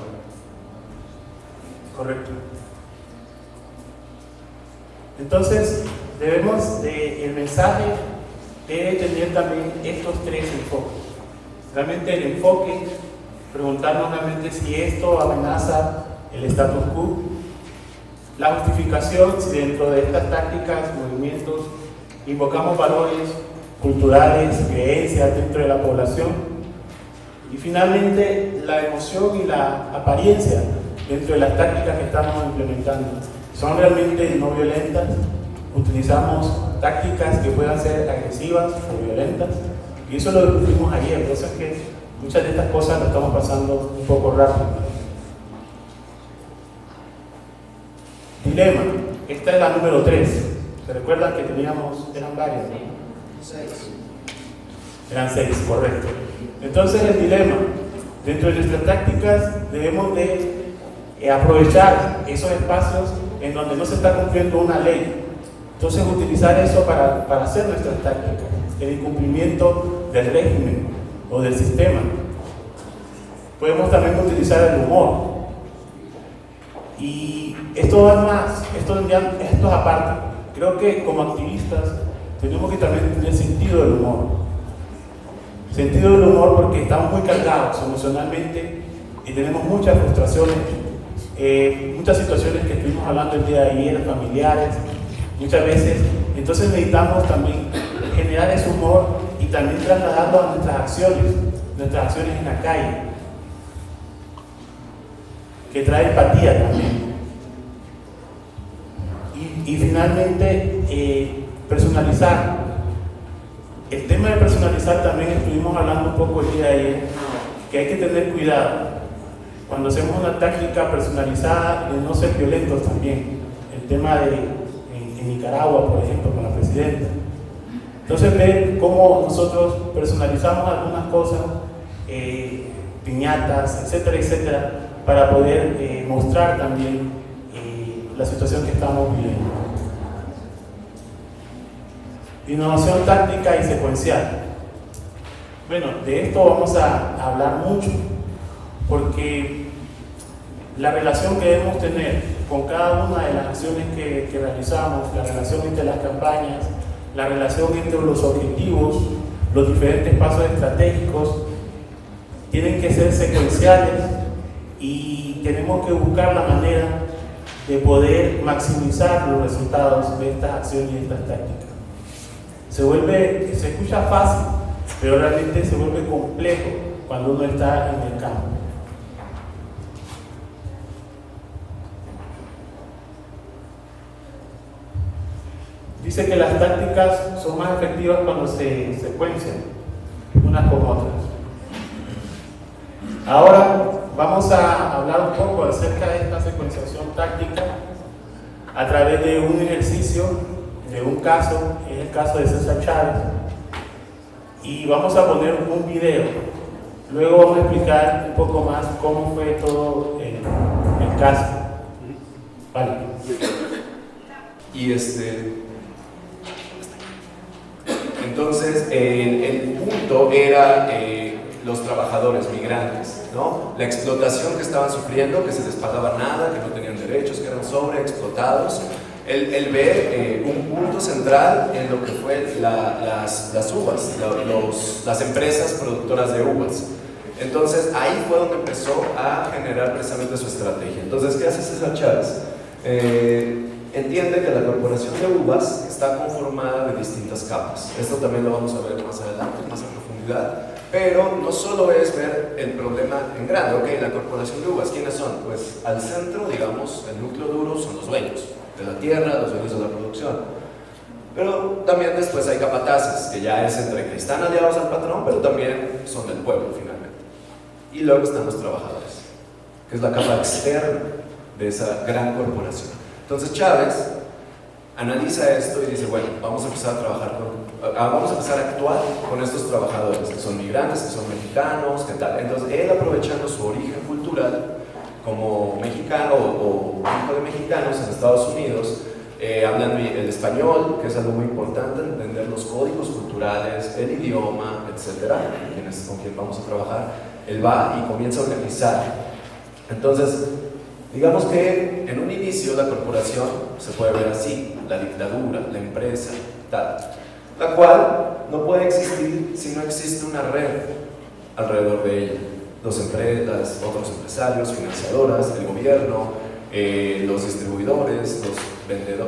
Correcto. Entonces, el mensaje debe tener también estos tres enfoques. Realmente el enfoque, preguntarnos realmente si esto amenaza el status quo, la justificación, si dentro de estas tácticas, movimientos, invocamos valores culturales, creencias dentro de la población, y finalmente la emoción y la apariencia dentro de las tácticas que estamos implementando. ¿Son realmente no violentas? ¿Utilizamos tácticas que puedan ser agresivas o violentas? Y eso lo discutimos ayer, por eso es que muchas de estas cosas las estamos pasando un poco rápido. Dilema. Esta es la número 3. ¿Se recuerdan que teníamos, eran varias, ¿no? 6. Eran 6, correcto. Entonces el dilema. Dentro de nuestras tácticas debemos de aprovechar esos espacios en donde no se está cumpliendo una ley. Entonces utilizar eso para hacer nuestras tácticas. El incumplimiento del régimen o del sistema. Podemos también utilizar el humor. Y esto va más, esto es aparte. Creo que como activistas tenemos que también tener sentido del humor. Sentido del humor porque estamos muy cargados emocionalmente y tenemos muchas frustraciones, muchas situaciones que estuvimos hablando el día de ayer, familiares, muchas veces. Entonces necesitamos también generar ese humor y también trasladarlo a nuestras acciones en la calle, que trae empatía también. Y finalmente, personalizar. El tema de personalizar también estuvimos hablando un poco el día de ayer, que hay que tener cuidado cuando hacemos una táctica personalizada de no ser violentos también. El tema en Nicaragua, por ejemplo, con la presidenta. Entonces, ver cómo nosotros personalizamos algunas cosas, piñatas, etcétera, etcétera, para poder mostrar también la situación que estamos viviendo. Innovación táctica y secuencial. Bueno, de esto vamos a hablar mucho, porque la relación que debemos tener con cada una de las acciones que realizamos, la relación entre las campañas, la relación entre los objetivos, los diferentes pasos estratégicos, tienen que ser secuenciales y tenemos que buscar la manera de poder maximizar los resultados de estas acciones y estas tácticas. Se escucha fácil, pero realmente se vuelve complejo cuando uno está en el campo. Dice que las tácticas son más efectivas cuando se secuencian unas con otras. Ahora vamos a hablar un poco acerca de esta secuenciación táctica a través de un ejercicio, de un caso, es el caso de César Chávez, y vamos a poner un video. Luego vamos a explicar un poco más cómo fue todo el caso. Vale. Y entonces el punto era los trabajadores migrantes, ¿no? La explotación que estaban sufriendo, que se les pagaba nada, que no tenían derechos, que eran sobreexplotados. El ver un punto central en lo que fue las uvas, las empresas productoras de uvas. Entonces ahí fue donde empezó a generar precisamente su estrategia. Entonces, ¿qué hace César Chávez? Entiende que la corporación de uvas está conformada de distintas capas. Esto también lo vamos a ver más adelante, más en profundidad. Pero no solo es ver el problema en grande, ok, la corporación de uvas, ¿quiénes son? Pues al centro, digamos, el núcleo duro son los dueños de la tierra, los dueños de la producción. Pero también después hay capataces, que ya es entre que están aliados al patrón, pero también son del pueblo finalmente. Y luego están los trabajadores, que es la capa externa de esa gran corporación. Entonces Chávez analiza esto y dice, bueno, vamos a empezar a trabajar vamos a empezar a actuar con estos trabajadores, que son migrantes, que son mexicanos, ¿qué tal? Entonces él, aprovechando su origen cultural, como mexicano o hijo de mexicanos en Estados Unidos, hablan el español, que es algo muy importante, entender los códigos culturales, el idioma, etcétera, con quien vamos a trabajar. Él va y comienza a organizar. Entonces, digamos que en un inicio la corporación se puede ver así: la dictadura, la empresa, tal, la cual no puede existir si no existe una red alrededor de ella. Los otros empresarios, financiadoras, el gobierno, los distribuidores,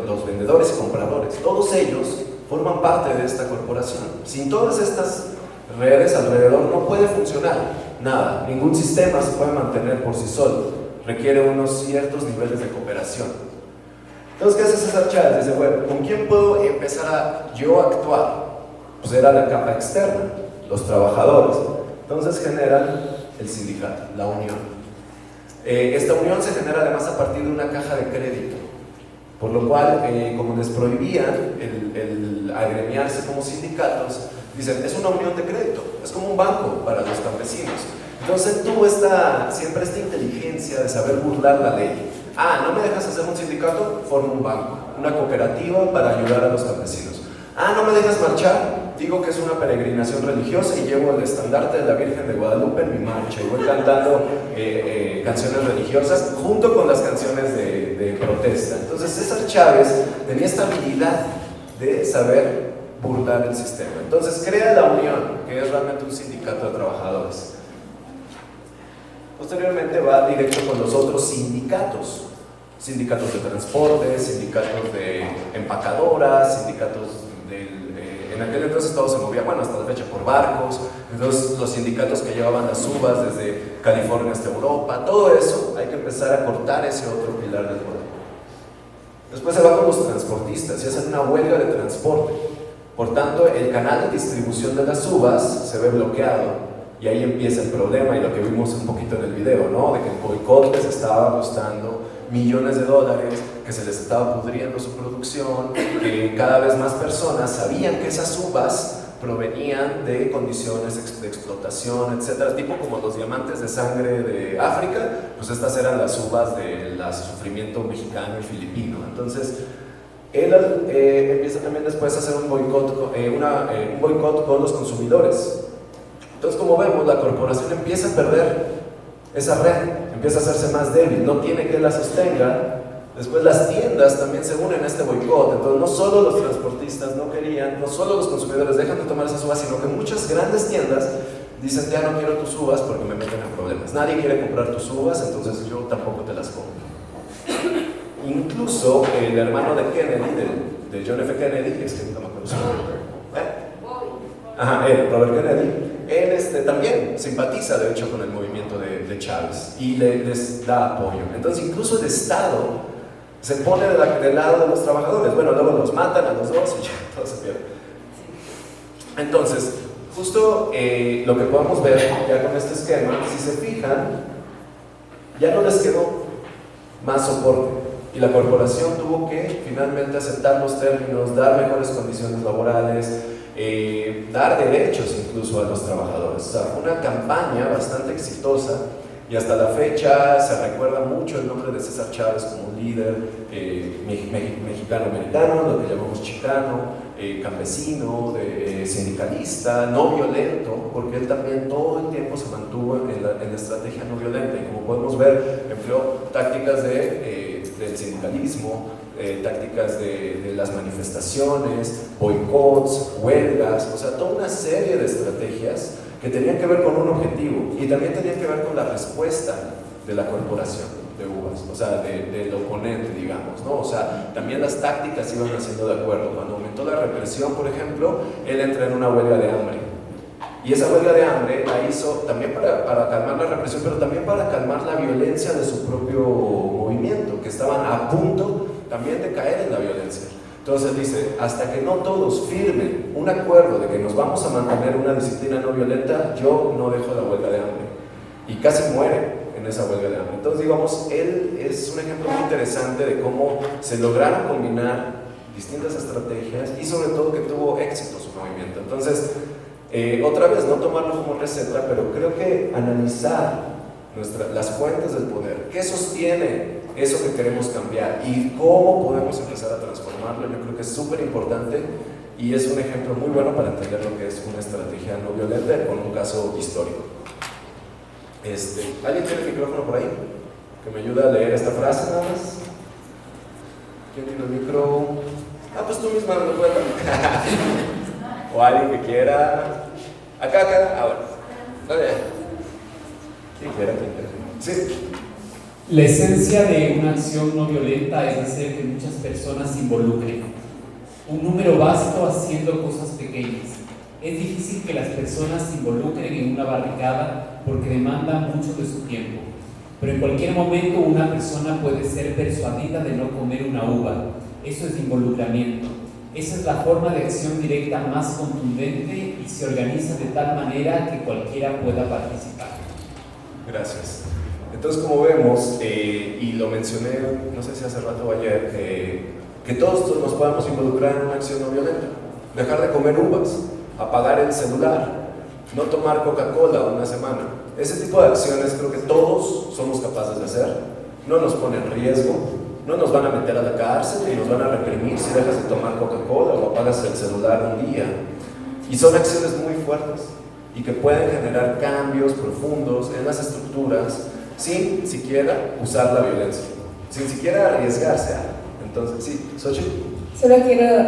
los vendedores y compradores, todos ellos forman parte de esta corporación. Sin todas estas redes alrededor no puede funcionar nada, ningún sistema se puede mantener por sí solo, requiere unos ciertos niveles de cooperación. Entonces, ¿qué hace César Chávez? Dice, bueno, ¿con quién puedo empezar a yo actuar? Pues era la capa externa, los trabajadores. Entonces generan el sindicato, la unión. Esta unión se genera además a partir de una caja de crédito, por lo cual, como les prohibían el agremiarse como sindicatos, dicen, es una unión de crédito, es como un banco para los campesinos. Entonces tuvo siempre esta inteligencia de saber burlar la ley. ¿No me dejas hacer un sindicato? Formo un banco, una cooperativa para ayudar a los campesinos. ¿No me dejas marchar? Digo que es una peregrinación religiosa y llevo el estandarte de la Virgen de Guadalupe en mi marcha y voy cantando canciones religiosas junto con las canciones de protesta. Entonces César Chávez tenía esta habilidad de saber burlar el sistema. Entonces crea la Unión, que es realmente un sindicato de trabajadores. Posteriormente va directo con los otros sindicatos de transporte, sindicatos de empacadoras, sindicatos en aquel entonces todo se movía, bueno, hasta la fecha, por barcos. Entonces los sindicatos que llevaban las uvas desde California hasta Europa, todo eso hay que empezar a cortar ese otro pilar del poder. Después se va con los transportistas y hacen una huelga de transporte. Por tanto, el canal de distribución de las uvas se ve bloqueado y ahí empieza el problema y lo que vimos un poquito en el video, ¿no? De que el boicot les estaba costando millones de dólares, que se les estaba pudriendo su producción, que cada vez más personas sabían que esas uvas provenían de condiciones de explotación, etcétera, tipo como los diamantes de sangre de África, pues estas eran las uvas del sufrimiento mexicano y filipino. Entonces, él empieza también después a hacer un boicot con los consumidores. Entonces, como vemos, la corporación empieza a perder esa red, empieza a hacerse más débil, no tiene que la sostenga. Después las tiendas también se unen a este boicot. Entonces no solo los transportistas no querían, no solo los consumidores dejan de tomar esas uvas, sino que muchas grandes tiendas dicen, ya no quiero tus uvas porque me meten en problemas. Nadie quiere comprar tus uvas, entonces yo tampoco te las compro. Incluso el hermano de Kennedy, de John F. Kennedy, es que no me acuerdo su nombre, Robert Kennedy, él también simpatiza de hecho con el movimiento de Chávez y les da apoyo. Entonces incluso el Estado se pone del lado de los trabajadores. Bueno, luego los matan a los dos y ya todo se pierde. Entonces, justo lo que podemos ver ya con este esquema, si se fijan, ya no les quedó más soporte y la corporación tuvo que finalmente aceptar los términos, dar mejores condiciones laborales, dar derechos incluso a los trabajadores. O sea, fue una campaña bastante exitosa y hasta la fecha se recuerda mucho el nombre de César Chávez como un líder mexicano-americano, lo que llamamos chicano, campesino, sindicalista, no violento, porque él también todo el tiempo se mantuvo en la estrategia no violenta y como podemos ver empleó tácticas del sindicalismo, tácticas de las manifestaciones, boicots, huelgas, o sea, toda una serie de estrategias que tenían que ver con un objetivo y también tenían que ver con la respuesta de la corporación de uvas, o sea, del oponente, digamos, ¿no? O sea, también las tácticas iban haciendo de acuerdo. Cuando aumentó la represión, por ejemplo, él entra en una huelga de hambre. Y esa huelga de hambre la hizo también para calmar la represión, pero también para calmar la violencia de su propio movimiento, que estaban a punto también de caer en la violencia. Entonces dice, hasta que no todos firmen un acuerdo de que nos vamos a mantener una disciplina no violenta, yo no dejo la huelga de hambre. Y casi muere en esa huelga de hambre. Entonces, digamos, él es un ejemplo muy interesante de cómo se lograron combinar distintas estrategias y sobre todo que tuvo éxito su movimiento. Entonces, otra vez, no tomarlo como receta, pero creo que analizar las fuentes del poder, qué sostiene eso que queremos cambiar y cómo podemos empezar a transformarlo. Yo creo que es súper importante y es un ejemplo muy bueno para entender lo que es una estrategia no violenta con un caso histórico. ¿Alguien tiene el micrófono por ahí? Que me ayude a leer esta frase nada más. ¿Quién tiene el micro? Pues tú misma lo puedes. O alguien que quiera. Acá. Bueno. ¿Quién quiera? Sí. La esencia de una acción no violenta es hacer que muchas personas se involucren. Un número vasto haciendo cosas pequeñas. Es difícil que las personas se involucren en una barricada porque demanda mucho de su tiempo. Pero en cualquier momento una persona puede ser persuadida de no comer una uva. Eso es involucramiento. Esa es la forma de acción directa más contundente y se organiza de tal manera que cualquiera pueda participar. Gracias. Entonces, como vemos, y lo mencioné, no sé si hace rato o ayer, que todos nos podemos involucrar en una acción no violenta. Dejar de comer uvas, apagar el celular, no tomar Coca-Cola una semana. Ese tipo de acciones creo que todos somos capaces de hacer. No nos pone en riesgo, no nos van a meter a la cárcel y nos van a reprimir si dejas de tomar Coca-Cola o apagas el celular un día. Y son acciones muy fuertes y que pueden generar cambios profundos en las estructuras sin siquiera usar la violencia, sin siquiera arriesgarse a. Entonces, sí, Xochitl. Solo quiero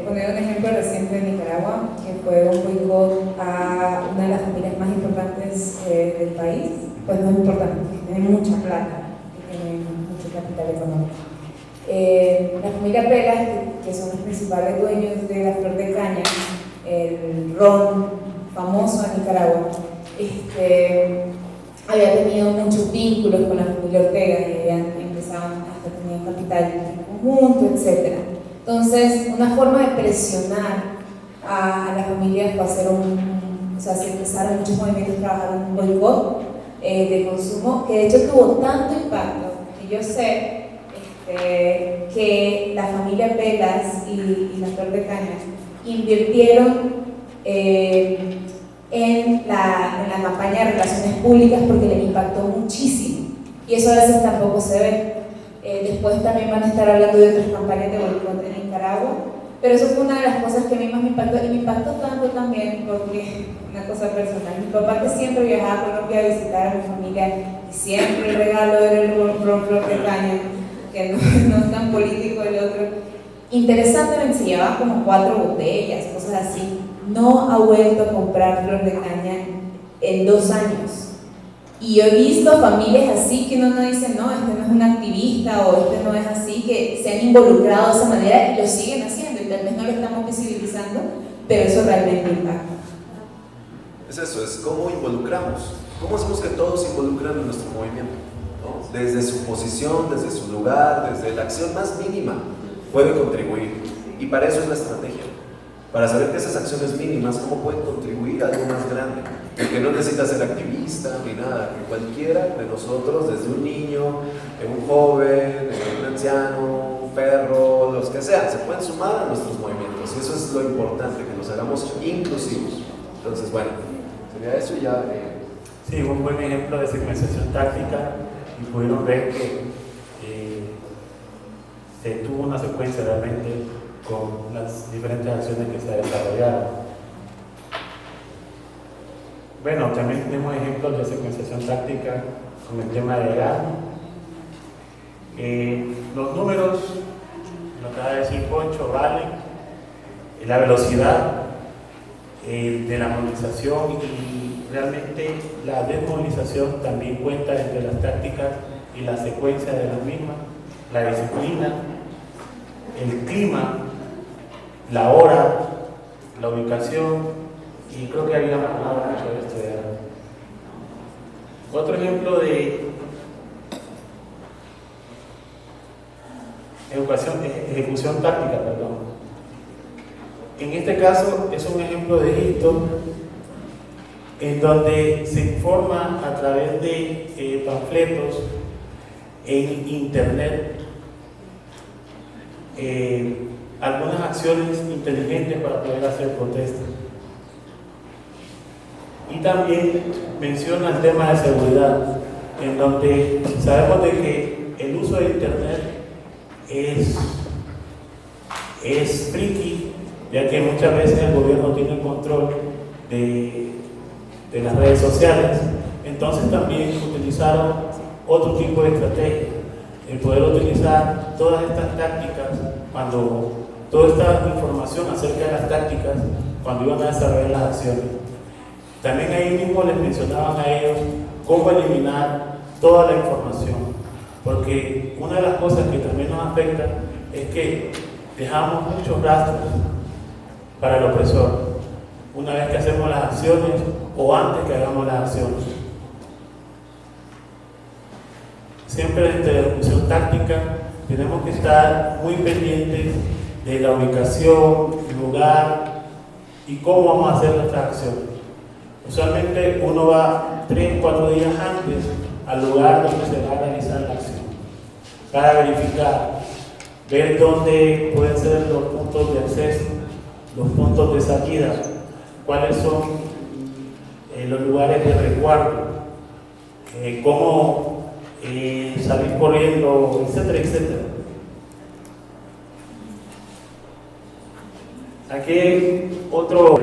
poner un ejemplo reciente de Nicaragua, que fue un boicot a una de las familias más importantes del país. Pues no es importante, tiene mucha plata, tiene mucho capital económico. La familia Pelas, que son los principales dueños de la flor de caña, el ron famoso en Nicaragua, había tenido muchos vínculos con la familia Ortega y habían empezado hasta tener capital en conjunto, etc. Entonces, una forma de presionar a la familia fue hacer se empezaron muchos movimientos a trabajar un boicot de consumo, que de hecho tuvo tanto impacto, y yo sé que la familia Pelas y la Flor de Caña invirtieron en la campaña de relaciones públicas porque les impactó muchísimo, y eso a veces tampoco se ve. Después también van a estar hablando de otras campañas de boicot en Nicaragua, pero eso fue una de las cosas que a mí más me impactó, y me impactó tanto también porque, una cosa personal, mi papá, que siempre viajaba a Colombia a visitar a mi familia, y siempre el regalo era el ron Flor de Caña, que no es tan político el otro. Interesantemente se llevaban como 4 botellas, cosas así. No ha vuelto a comprar Flor de Caña en 2 años. Y yo he visto familias así que uno no dice, no, este no es un activista o este no es así, que se han involucrado de esa manera y lo siguen haciendo, y tal vez no lo estamos visibilizando, pero eso realmente impacta. Es eso, es cómo involucramos, cómo hacemos que todos se involucren en nuestro movimiento, ¿no? Desde su posición, desde su lugar, desde la acción más mínima puede contribuir, y para eso es la estrategia, para saber que esas acciones mínimas cómo pueden contribuir a algo más grande, que no necesita ser activista ni nada, que cualquiera de nosotros, desde un niño, un joven, un anciano, un perro, los que sean, se pueden sumar a nuestros movimientos, y eso es lo importante, que nos hagamos inclusivos. Entonces, bueno, sería eso ya. Sí, un buen ejemplo de secuenciación táctica, y pudieron ver que se tuvo una secuencia realmente con las diferentes acciones que se desarrollaron. Bueno, también tenemos ejemplos de secuenciación táctica con el tema de edad. Los números, lo que va a decir Poncho, valen. La velocidad de la movilización y realmente la desmovilización también cuenta entre las tácticas y la secuencia de las mismas. La disciplina, el clima, la hora, la ubicación, y creo que habíamos hablado mucho de esto ya. Otro ejemplo de ejecución táctica, perdón. En este caso es un ejemplo de Egipto, en donde se informa a través de panfletos en internet algunas acciones inteligentes para poder hacer protestas. Y también menciona el tema de seguridad. en donde sabemos de que el uso de Internet es friki, ya que muchas veces el gobierno tiene control de las redes sociales. Entonces también utilizaron otro tipo de estrategia, el poder utilizar todas estas tácticas, toda esta información acerca de las tácticas cuando iban a desarrollar las acciones. También ahí mismo les mencionaban a ellos cómo eliminar toda la información, porque una de las cosas que también nos afecta es que dejamos muchos rastros para el opresor una vez que hacemos las acciones o antes que hagamos las acciones. Siempre desde la ejecución táctica tenemos que estar muy pendientes de la ubicación, lugar y cómo vamos a hacer nuestras acciones. Usualmente uno va 3-4 días antes al lugar donde se va a realizar la acción para verificar, ver dónde pueden ser los puntos de acceso, los puntos de salida, cuáles son los lugares de resguardo, cómo salir corriendo, etcétera, etcétera. Aquí hay otro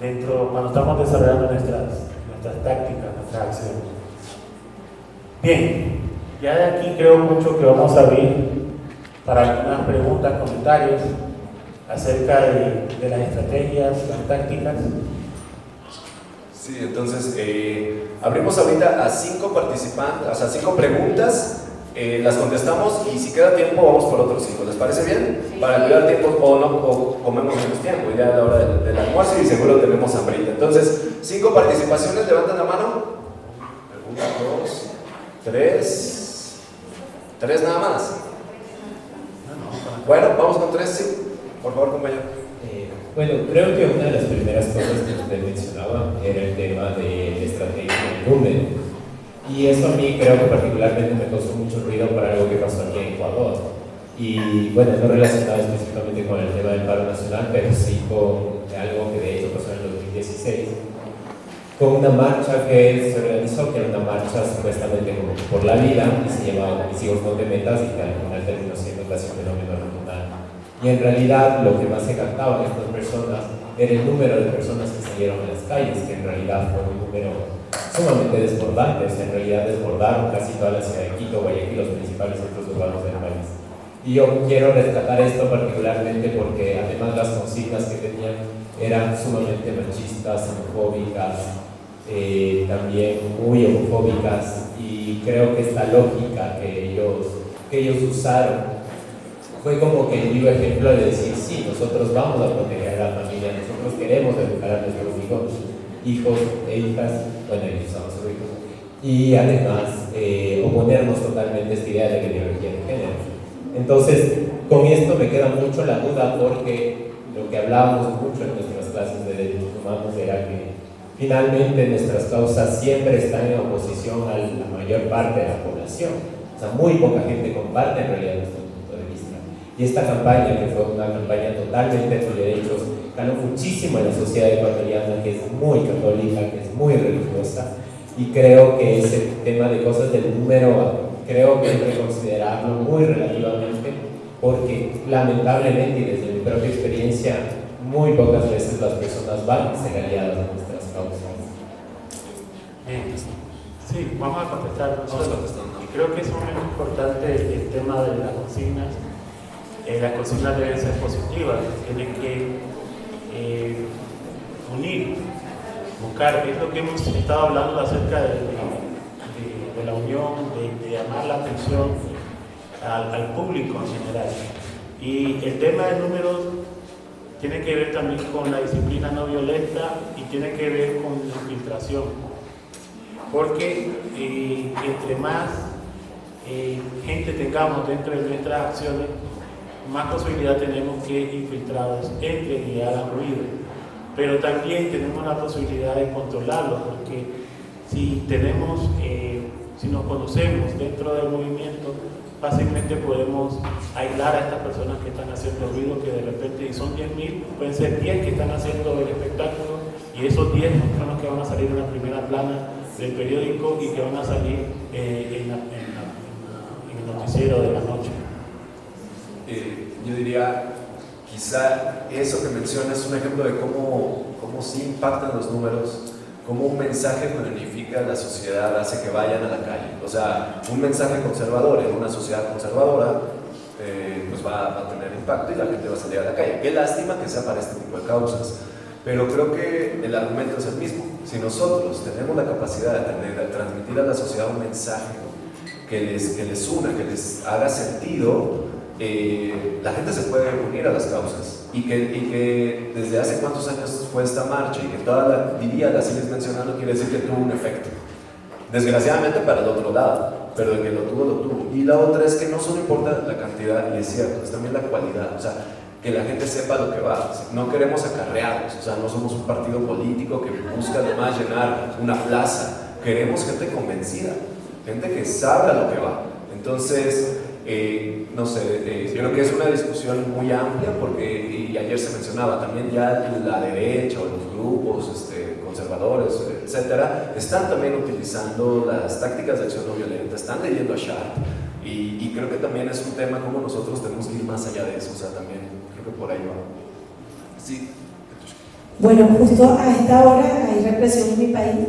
dentro cuando estamos desarrollando nuestras tácticas, nuestras acciones. Bien, ya de aquí creo mucho que vamos a abrir para algunas preguntas, comentarios acerca de las estrategias, las tácticas. Sí, entonces abrimos ahorita a 5 participantes, o sea, 5 preguntas, las contestamos y si queda tiempo vamos por otros 5. ¿Les parece bien? Sí. Para cuidar tiempo o comemos menos tiempo, ya a la hora del almuerzo y seguro tenemos hambrita. Entonces, 5 participaciones, levanten la mano. 1, 2, 3. 3 nada más. Bueno, vamos con 3, sí. Por favor, compañero. Bueno, creo que una de las primeras cosas que usted mencionaba era el tema de estrategia y número. Y eso a mí creo que particularmente me causó mucho ruido para algo que pasó aquí en Ecuador. Y bueno, no relacionado específicamente con el tema del paro nacional, pero sí con algo que de hecho pasó en el 2016, con una marcha que se organizó, que era una marcha supuestamente como por la vida, y se llamaba Mis hijos no te metas, y que al final terminó siendo casi un fenómeno nacional. Y en realidad lo que más se captaban estas personas era el número de personas que salieron a las calles, que en realidad fue un número sumamente desbordante. En realidad desbordaron casi toda la ciudad de Quito, Guayaquil, los principales centros urbanos del país. Y yo quiero rescatar esto particularmente porque además las consignas que tenían eran sumamente machistas, xenofóbicas, también muy homofóbicas, y creo que esta lógica que ellos usaron fue como que el vivo ejemplo de decir, sí, nosotros vamos a proteger a la familia, nosotros queremos educar a nuestros hijos e hijas, bueno, ellos son sus hijos, y además oponernos totalmente a esta idea de la ideología de género. Entonces, con esto me queda mucho la duda, porque lo que hablábamos mucho en nuestras clases de derechos humanos era que finalmente nuestras causas siempre están en oposición a la mayor parte de la población. O sea, muy poca gente comparte en realidad nuestro punto de vista. Y esta campaña, que fue una campaña totalmente por derechos, caló muchísimo en la sociedad ecuatoriana, que es muy católica, que es muy religiosa, y creo que ese tema de cosas del número, creo que hay que considerarlo muy relativamente, porque lamentablemente y desde mi propia experiencia, muy pocas veces las personas van a ser aliadas a nuestras causas. Sí, vamos a contestar nosotros. Y creo que es muy importante el tema de las consignas. Las consignas deben ser positivas, tienen que unir, buscar, es lo que hemos estado hablando acerca de la unión, de llamar la atención al público en general. Y el tema de números tiene que ver también con la disciplina no violenta y tiene que ver con la infiltración, porque entre más gente tengamos dentro de nuestras acciones, más posibilidad tenemos que infiltrados entren y hagan ruido. Pero también tenemos la posibilidad de controlarlo, porque si nos conocemos dentro del movimiento, fácilmente podemos aislar a estas personas que están haciendo ruido, que de repente, y son 10.000, pueden ser 10 que están haciendo el espectáculo, y esos 10 son los que van a salir en la primera plana del periódico y que van a salir en el noticiero de la noche. Yo diría, quizá eso que mencionas es un ejemplo de cómo sí impactan los números, cómo un mensaje que unifica a la sociedad hace que vayan a la calle. O sea, un mensaje conservador en una sociedad conservadora pues va a tener impacto y la gente va a salir a la calle. Qué lástima que sea para este tipo de causas, pero creo que el argumento es el mismo. Si nosotros tenemos la capacidad de transmitir a la sociedad un mensaje que les una, que les haga sentido, la gente se puede unir a las causas y que desde hace cuántos años fue esta marcha y que toda la diría la sigues mencionando, quiere decir que tuvo un efecto, desgraciadamente para el otro lado, pero de que lo tuvo. Y la otra es que no solo importa la cantidad, y es cierto, es también la cualidad, o sea, que la gente sepa lo que va. No queremos acarreados, o sea, no somos un partido político que busca además llenar una plaza, queremos gente convencida, gente que sabe a lo que va. Entonces, no sé, yo creo que es una discusión muy amplia porque, y ayer se mencionaba, también ya la derecha o los grupos conservadores, etcétera, están también utilizando las tácticas de acción no violenta, están leyendo a Sharp y creo que también es un tema como nosotros tenemos que ir más allá de eso, o sea, también creo que por ahí va. Sí. Bueno, justo a esta hora hay represión en mi país,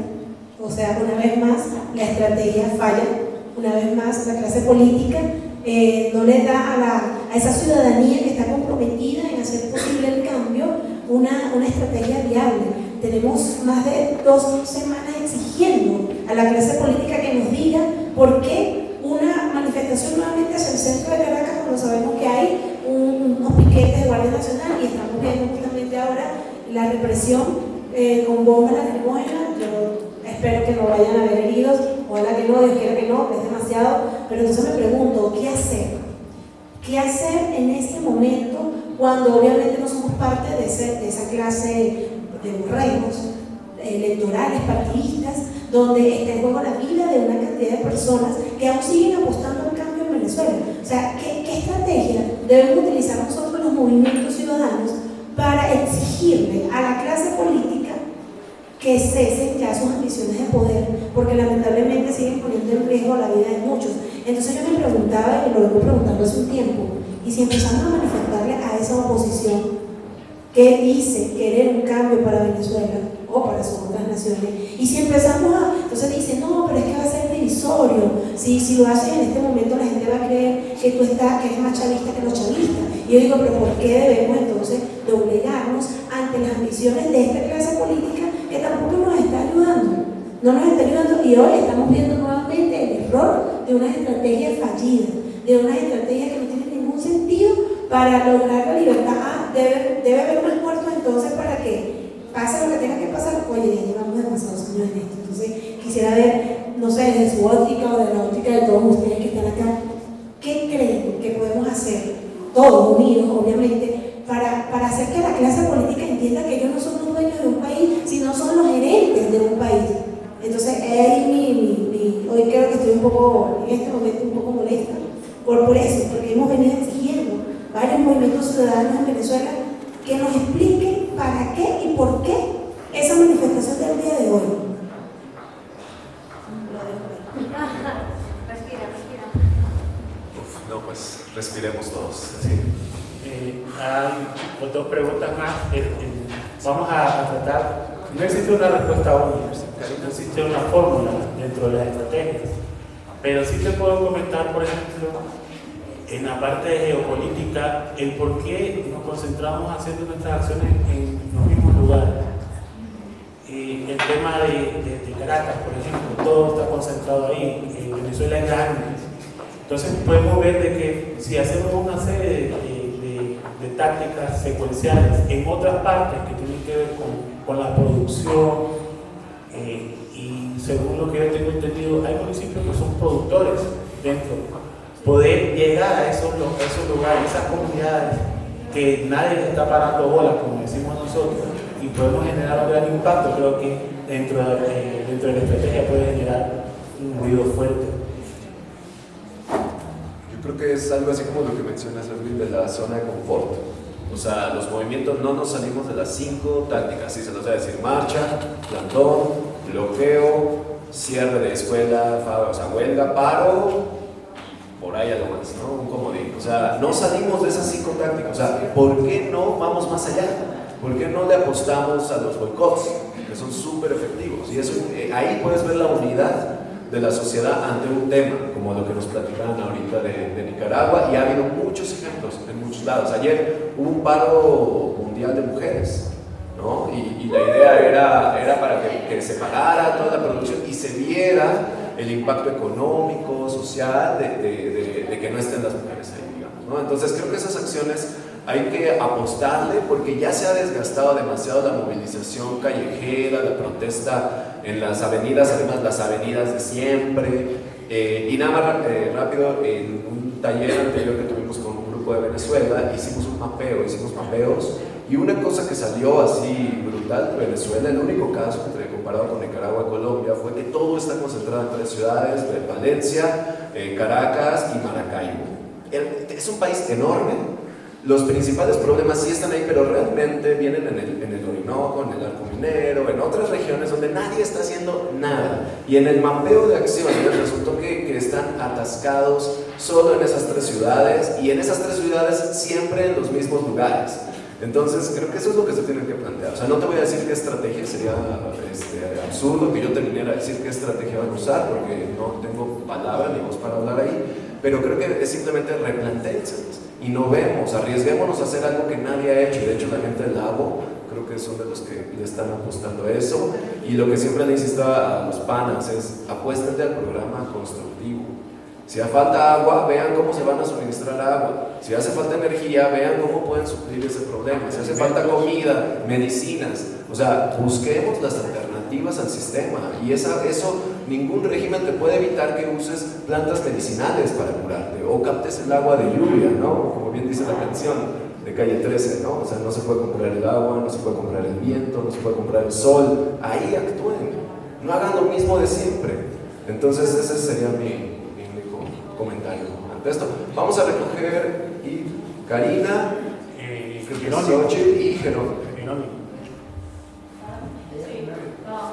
o sea, una vez más la estrategia falla, una vez más la clase política no le da a esa ciudadanía que está comprometida en hacer posible el cambio una estrategia viable. Tenemos más de 2 semanas exigiendo a la clase política que nos diga por qué una manifestación nuevamente hacia el centro de Caracas cuando sabemos que hay unos piquetes de Guardia Nacional y estamos viendo justamente ahora la represión con bombas lacrimógenas. Yo espero que no vayan a haber heridos, ojalá que no, Dios quiera que no, es demasiado, pero entonces me pregunto, ¿qué hacer? ¿Qué hacer en este momento cuando obviamente no somos parte de esa clase de borregos electorales, partidistas, donde está en juego la vida de una cantidad de personas que aún siguen apostando al cambio en Venezuela? O sea, ¿qué estrategia debemos utilizar nosotros los movimientos ciudadanos para exigirle a la clase política que cesen ya sus ambiciones de poder, porque lamentablemente siguen poniendo en riesgo la vida de muchos? Entonces yo me preguntaba, y lo vengo preguntando hace un tiempo, y si empezamos a manifestarle a esa oposición que dice querer un cambio para Venezuela o para sus otras naciones, y si empezamos a, entonces dice, no, pero es que va a ser divisorio, si lo haces en este momento la gente va a creer que tú estás, que eres más chavista que los chavistas. Y yo digo, pero ¿por qué debemos entonces doblegarnos ante las ambiciones de esta clase política que tampoco nos está ayudando? No nos está ayudando, y hoy estamos viendo nuevamente el error de una estrategia fallida, de una estrategia que no tiene ningún sentido para lograr la libertad. Debe haber unos muertos entonces para que pase lo que tenga que pasar. Oye, ya llevamos demasiados años en esto, entonces quisiera ver, no sé, desde su óptica o de la óptica de todos ustedes que están acá, ¿qué creen que podemos hacer, todos unidos obviamente, para hacer que la clase política entienda que ellos no son los dueños de un país, sino son los gerentes de un país? Entonces, hoy creo que estoy en este momento un poco molesta por eso, porque hemos venido exigiendo varios movimientos ciudadanos en Venezuela que nos expliquen para qué y por qué esa manifestación del día de hoy. Respira. No, pues respiremos todos. Sí. Hay 2 preguntas más. Vamos a tratar. No existe una respuesta única, no existe una fórmula dentro de las estrategias, pero sí te puedo comentar, por ejemplo, en la parte de geopolítica, el por qué nos concentramos haciendo nuestras acciones en los mismos lugares. El tema de Caracas, por ejemplo, todo está concentrado ahí. Venezuela es grande, entonces podemos ver de que si hacemos una serie de tácticas secuenciales en otras partes que tienen que ver con la producción, y según lo que yo tengo entendido, hay municipios que son productores dentro. Poder llegar a esos lugares, esas comunidades que nadie les está parando bola, como decimos nosotros, y podemos generar un gran impacto. Creo que dentro de la estrategia puede generar un ruido fuerte. Yo creo que es algo así como lo que mencionas, Edwin, de la zona de confort. O sea, los movimientos no nos salimos de las 5 tácticas, sí se nos va a decir: marcha, plantón, bloqueo, cierre de escuela, o sea, huelga, paro, por ahí algo más, ¿no? Un comodín. O sea, no salimos de esa psicotáctica. O sea, ¿por qué no vamos más allá? ¿Por qué no le apostamos a los boicots, que son súper efectivos? Y eso, ahí puedes ver la unidad de la sociedad ante un tema, como lo que nos platicaban ahorita de Nicaragua, y ha habido muchos ejemplos en muchos lados. Ayer hubo un paro mundial de mujeres, ¿no? Y la idea era para que se parara toda la producción y se viera el impacto económico, social, de que no estén las mujeres ahí, digamos, ¿no? Entonces creo que esas acciones hay que apostarle, porque ya se ha desgastado demasiado la movilización callejera, la protesta en las avenidas, además las avenidas de siempre. Y nada más rápido, en un taller anterior que tuvimos con un grupo de Venezuela, hicimos mapeos, y una cosa que salió así brutal de Venezuela, el único caso comparado con Nicaragua y Colombia, fue que todo está concentrado en 3 ciudades, de Valencia, Caracas y Maracaibo. Es un país enorme. Los principales problemas sí están ahí, pero realmente vienen en el Orinoco, en el Arco Minero, en otras regiones donde nadie está haciendo nada. Y en el mapeo de acciones resultó que están atascados solo en esas 3 ciudades, y en esas 3 ciudades siempre en los mismos lugares. Entonces creo que eso es lo que se tiene que plantear. O sea, no te voy a decir qué estrategia, sería absurdo que yo te viniera a decir qué estrategia van a usar, porque no tengo palabra ni voz para hablar ahí, pero creo que es simplemente replantéense. Innovemos, arriesguémonos a hacer algo que nadie ha hecho. De hecho, la gente del lago creo que son de los que le están apostando a eso, y lo que siempre le insisto a los panas es: apuéstenle al programa constructivo. Si hace falta agua, vean cómo se van a suministrar agua. Si hace falta energía, vean cómo pueden suplir ese problema. Si hace falta comida, medicinas, o sea, busquemos las alternativas al sistema, y eso ningún régimen te puede evitar que uses plantas medicinales para curarte o captes el agua de lluvia, ¿no? Como bien dice la canción de Calle 13, ¿no? O sea, no se puede comprar el agua, no se puede comprar el viento, no se puede comprar el sol. Ahí actúen, no hagan lo mismo de siempre. Entonces ese sería mi único comentario ante esto. Vamos a recoger Karina, Xochitl y Jerónimo.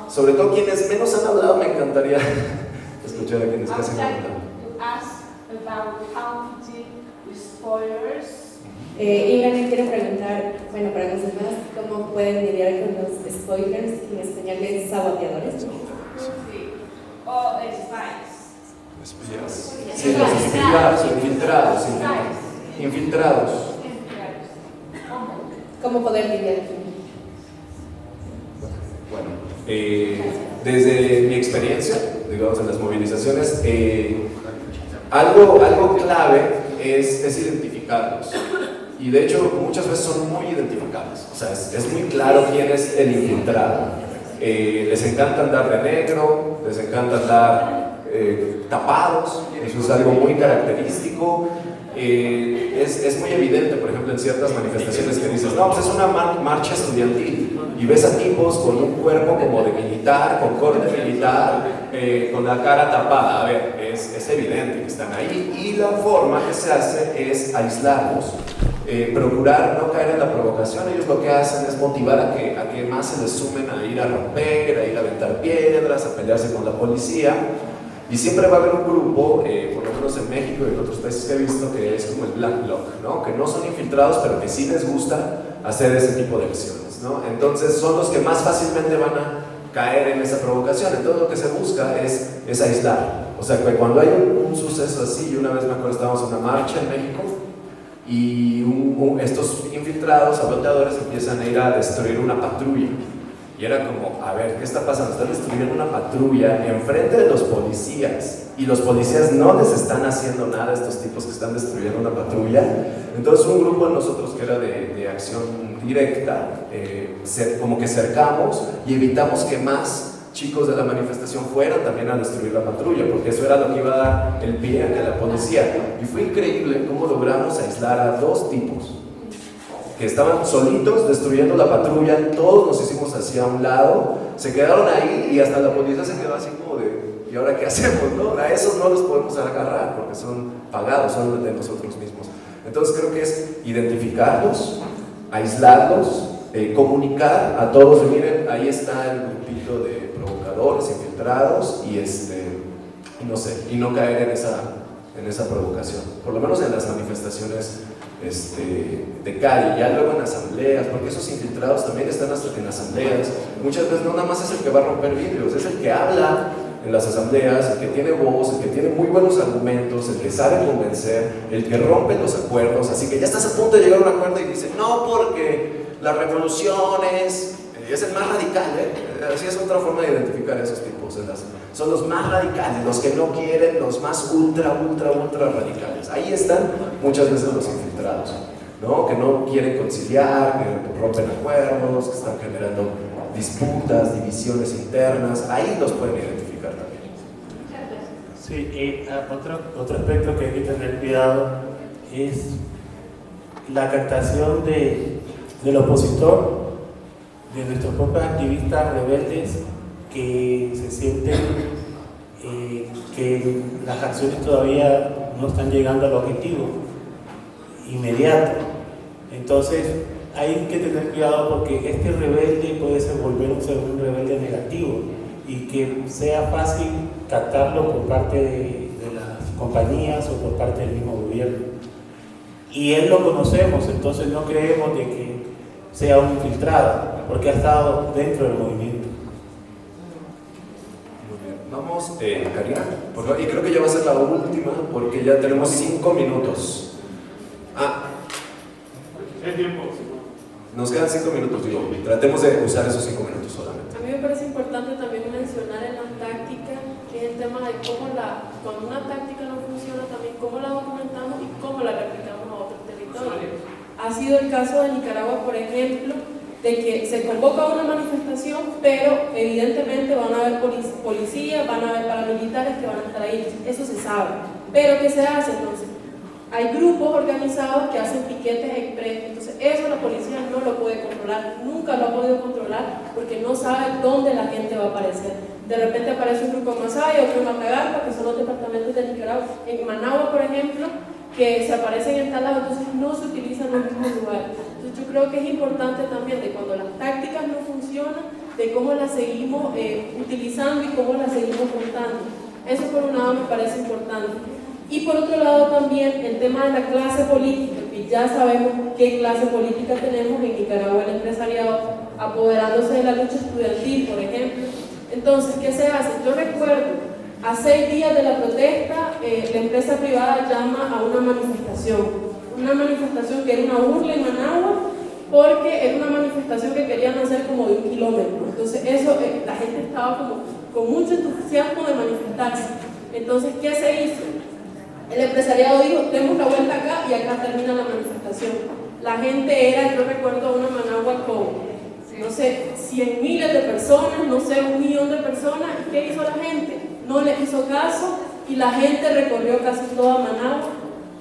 Sobre todo quienes menos han hablado, me encantaría escuchar a quienes casi no han hablado. Iván, quiero preguntar, bueno, para los demás, ¿cómo pueden lidiar con los spoilers? En español es saboteadores. O spies. Sí, los infiltrados. ¿Cómo poder lidiar con ellos? Bueno, desde mi experiencia, digamos, en las movilizaciones, algo clave es identificarlos. Y de hecho, muchas veces son muy identificables. O sea, es muy claro quién es el infiltrado. Les encanta andar de negro, les encanta andar tapados, eso es algo muy característico. Es muy evidente, por ejemplo, en ciertas manifestaciones que dices, no, pues es una marcha estudiantil, y ves a tipos con un cuerpo como de militar, con corte militar, con la cara tapada. A ver, es evidente que están ahí, y la forma que se hace es aislarlos, procurar no caer en la provocación. Ellos lo que hacen es motivar a que más se les sumen a ir a romper, a ir a aventar piedras, a pelearse con la policía. Y siempre va a haber un grupo, por lo menos en México y en otros países que he visto, que es como el Black Bloc, ¿no? Que no son infiltrados, pero que sí les gusta hacer ese tipo de acciones, ¿no? Entonces son los que más fácilmente van a caer en esa provocación. Entonces lo que se busca es aislar. O sea, que cuando hay un suceso así, y una vez me acuerdo, estábamos en una marcha en México, y estos infiltrados, saboteadores, empiezan a ir a destruir una patrulla. Y era como, a ver, ¿qué está pasando? Están destruyendo una patrulla enfrente de los policías, y los policías no les están haciendo nada a estos tipos que están destruyendo una patrulla. Entonces un grupo de nosotros que era de acción directa, como que cercamos y evitamos que más chicos de la manifestación fueran también a destruir la patrulla, porque eso era lo que iba a dar el pie a que la policía. Y fue increíble cómo logramos aislar a 2 tipos que estaban solitos destruyendo la patrulla. Todos nos hicimos hacia un lado, se quedaron ahí, y hasta la policía se quedó así como de, ¿y ahora qué hacemos, no? A esos no los podemos agarrar porque son pagados, son de nosotros mismos. Entonces creo que es identificarlos, aislarlos, comunicar a todos. Miren, ahí está el grupito de provocadores, infiltradores, infiltrados y no sé, y no caer en esa provocación, por lo menos en las manifestaciones de calle, ya luego en asambleas, porque esos infiltrados también están hasta en asambleas. Muchas veces no nada más es el que va a romper vidrios, es el que habla en las asambleas, el que tiene voz, el que tiene muy buenos argumentos, el que sabe convencer, el que rompe los acuerdos, así que ya estás a punto de llegar a un acuerdo y dice, no, porque las revoluciones, es el más radical, así es otra forma de identificar a esos tipos, son los más radicales, los que no quieren, los más ultra radicales. Ahí están muchas veces los infiltrados, ¿no? Que no quieren conciliar, que rompen acuerdos, que están generando disputas, divisiones internas. Ahí los pueden identificar también. Sí, otro aspecto que hay que tener cuidado es la captación del opositor, de nuestros propios activistas rebeldes que se sienten que las acciones todavía no están llegando al objetivo inmediato. Entonces hay que tener cuidado porque este rebelde puede volver un rebelde negativo y que sea fácil captarlo por parte de las compañías o por parte del mismo gobierno. Y él lo conocemos, entonces no creemos de que sea un infiltrado, porque ha estado dentro del movimiento. Muy bien. Vamos, Karina, por favor, y creo que ya va a ser la última, porque ya tenemos 5 minutos. ¿Qué tiempo? Nos quedan 5 minutos, digo, tratemos de usar esos 5 minutos solamente. A mí me parece importante también mencionar en la táctica, que es el tema de cómo cuando una táctica no funciona, también cómo la documentamos y cómo la replicamos a otros territorios. Ha sido el caso de Nicaragua, por ejemplo, de que se convoca una manifestación, pero evidentemente van a haber policías, van a haber paramilitares que van a estar ahí, eso se sabe. Pero ¿qué se hace entonces? Hay grupos organizados que hacen piquetes express, entonces eso la policía no lo puede controlar, nunca lo ha podido controlar porque no sabe dónde la gente va a aparecer. De repente aparece un grupo en Masaya, otro en Matagalpa, que son los departamentos de Nicaragua. En Managua, por ejemplo, que se aparecen en tal lado, entonces no se utilizan los mismos lugares. Entonces yo creo que es importante también de cuando las tácticas no funcionan, de cómo las seguimos utilizando y cómo las seguimos contando. Eso por un lado me parece importante. Y por otro lado también el tema de la clase política, que ya sabemos qué clase política tenemos en Nicaragua, el empresariado apoderándose de la lucha estudiantil, por ejemplo. Entonces, ¿qué se hace? Yo recuerdo, a 6 días de la protesta, la empresa privada llama a una manifestación que era una burla en Managua, porque era una manifestación que querían hacer como de 1 kilómetro. Entonces eso, la gente estaba como con mucho entusiasmo de manifestarse. Entonces, ¿qué se hizo? El empresariado dijo, demos la vuelta acá y acá termina la manifestación. La gente era, yo recuerdo una Managua con, no sé, 100.000 de personas, no sé, 1 millón de personas. ¿Y qué hizo la gente? No le hizo caso y la gente recorrió casi toda Managua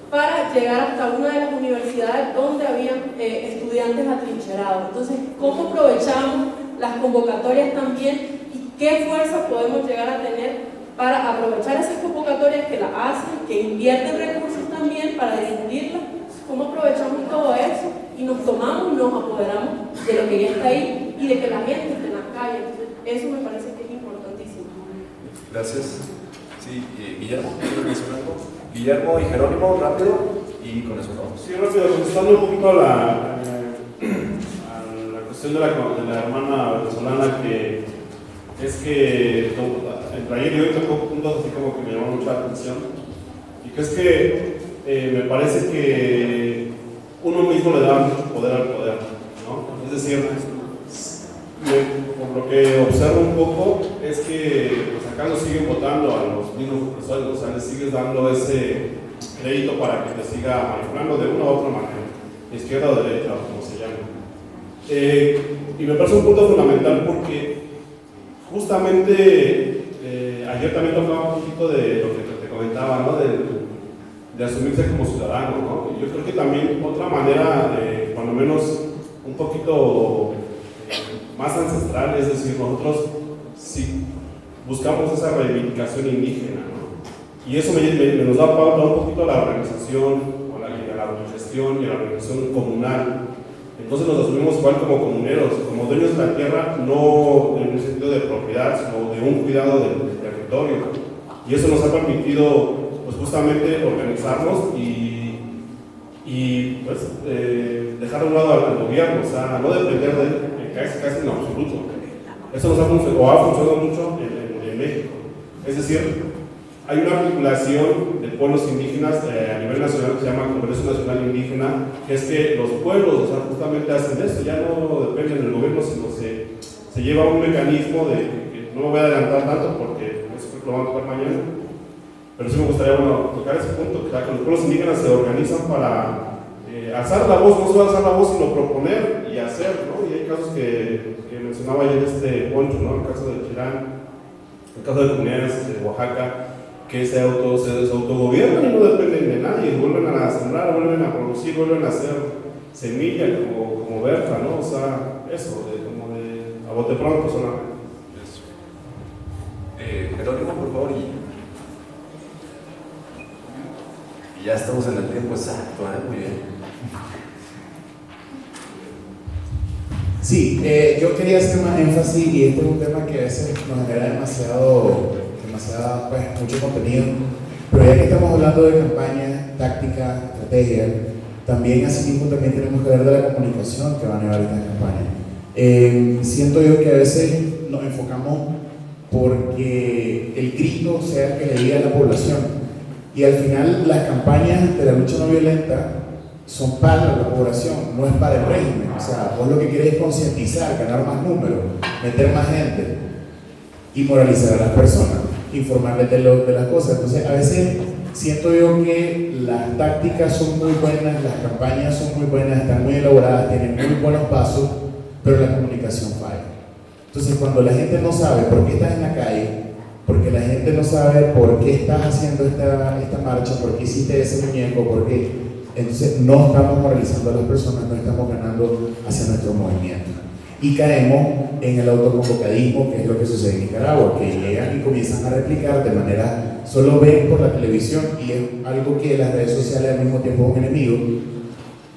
para llegar hasta una de las universidades donde habían estudiantes atrincherados. Entonces, ¿cómo aprovechamos las convocatorias también y qué fuerza podemos llegar a tener para aprovechar esas convocatorias que las hacen, que invierten recursos también para difundirlas? ¿Cómo aprovechamos todo eso y nos tomamos, nos apoderamos de lo que ya está ahí y de que la gente esté en las calles? Eso me parece que es importantísimo. Gracias. Sí, Guillermo, ¿quieres mencionar algo? Guillermo y Jerónimo, rápido, y con eso vamos. Sí, rápido, contestando un poquito a la cuestión de la hermana venezolana, que es que entre ayer y hoy tocó puntos así como que me llamó mucho la atención, y que es que me parece que uno mismo le da mucho poder al poder, ¿no? Es decir, por lo que observo un poco, es que pues acá nos siguen votando a los mismos profesores, o sea, les sigues dando ese crédito para que te siga manipulando de una u otra manera, izquierda o derecha, o como se llame. Y me parece un punto fundamental porque justamente ayer también tocaba un poquito de lo que te comentaba, ¿no? De asumirse como ciudadano, ¿no? Yo creo que también otra manera, cuando menos un poquito más ancestral, es decir, nosotros sí buscamos esa reivindicación indígena, ¿no? Y eso nos da pauta un poquito a la organización, a la autogestión y a la organización comunal. Entonces nos asumimos igual como comuneros, como dueños de la tierra, no en el sentido de propiedad, sino de un cuidado del territorio. Y eso nos ha permitido, pues, justamente organizarnos y pues, dejar a un lado al gobierno, o sea, no depender de él, casi en absoluto. Eso nos ha funcionado mucho en México. Es decir, hay una articulación de pueblos indígenas a nivel nacional que se llama Congreso Nacional Indígena, que es que los pueblos, o sea, justamente hacen esto, ya no dependen del gobierno, sino se lleva un mecanismo de que no me voy a adelantar tanto porque eso lo vamos a tocar mañana, pero sí me gustaría tocar ese punto, que los pueblos indígenas se organizan para alzar la voz, no solo alzar la voz, sino proponer y hacer, ¿no? Y hay casos que mencionaba ayer Poncho, ¿no? El caso de Chirán, el caso de comunidades de Oaxaca, que se autogobiernan y no dependen de nadie, vuelven a sembrar, vuelven a producir, vuelven a hacer semilla como Berta, ¿no? O sea, eso, como de a bote pronto solamente. Jerónimo, por favor, y ya estamos en el tiempo exacto, muy bien. Sí, yo quería hacer más énfasis, y este es un tema que a veces nos genera demasiado pues, mucho contenido, pero ya que estamos hablando de campaña, táctica, estrategia, también asimismo también tenemos que hablar de la comunicación que van a llevar estas campañas. Siento yo que a veces nos enfocamos porque el grito sea el que le diga a la población, y al final las campañas de la lucha no violenta son para la población, no es para el régimen. O sea, vos lo que querés es concientizar, ganar más números, meter más gente y moralizar a las personas, informarles de las cosas. Entonces, a veces siento yo que las tácticas son muy buenas, las campañas son muy buenas, están muy elaboradas, tienen muy buenos pasos, pero la comunicación falla. Entonces, cuando la gente no sabe por qué estás en la calle, porque la gente no sabe por qué estás haciendo esta marcha, por qué hiciste ese muñeco, por qué, entonces no estamos moralizando a las personas, no estamos ganando hacia nuestro movimiento. Y caemos en el autoconvocadismo, que es lo que sucede en Nicaragua, que llegan y comienzan a replicar de manera, solo ven por la televisión, y es algo que las redes sociales al mismo tiempo es un enemigo,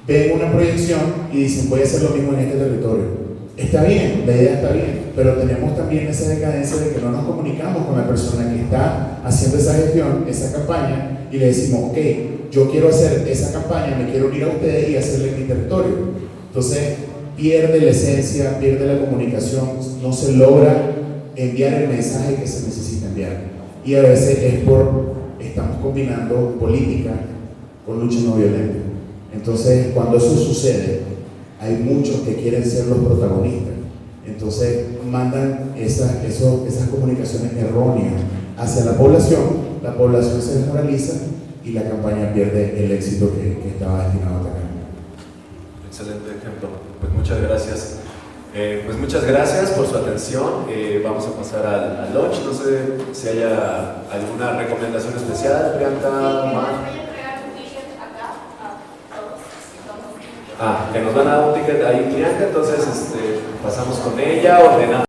ven una proyección y dicen voy a hacer lo mismo en este territorio. Está bien, la idea está bien, pero tenemos también esa decadencia de que no nos comunicamos con la persona que está haciendo esa gestión, esa campaña, y le decimos, ok, yo quiero hacer esa campaña, me quiero unir a ustedes y hacerla en mi territorio. Entonces pierde la esencia, pierde la comunicación, no se logra enviar el mensaje que se necesita enviar. Y a veces estamos combinando política con lucha no violenta. Entonces cuando eso sucede, hay muchos que quieren ser los protagonistas. Entonces mandan esas comunicaciones erróneas hacia la población se desmoraliza y la campaña pierde el éxito que estaba destinado a tener. Excelente ejemplo. Pues muchas gracias. Pues muchas gracias por su atención. Vamos a pasar al lunch. No sé si haya alguna recomendación especial, Priyanka, Omar. Que nos van a dar un ticket ahí, Priyanka, entonces pasamos con ella, ordenamos.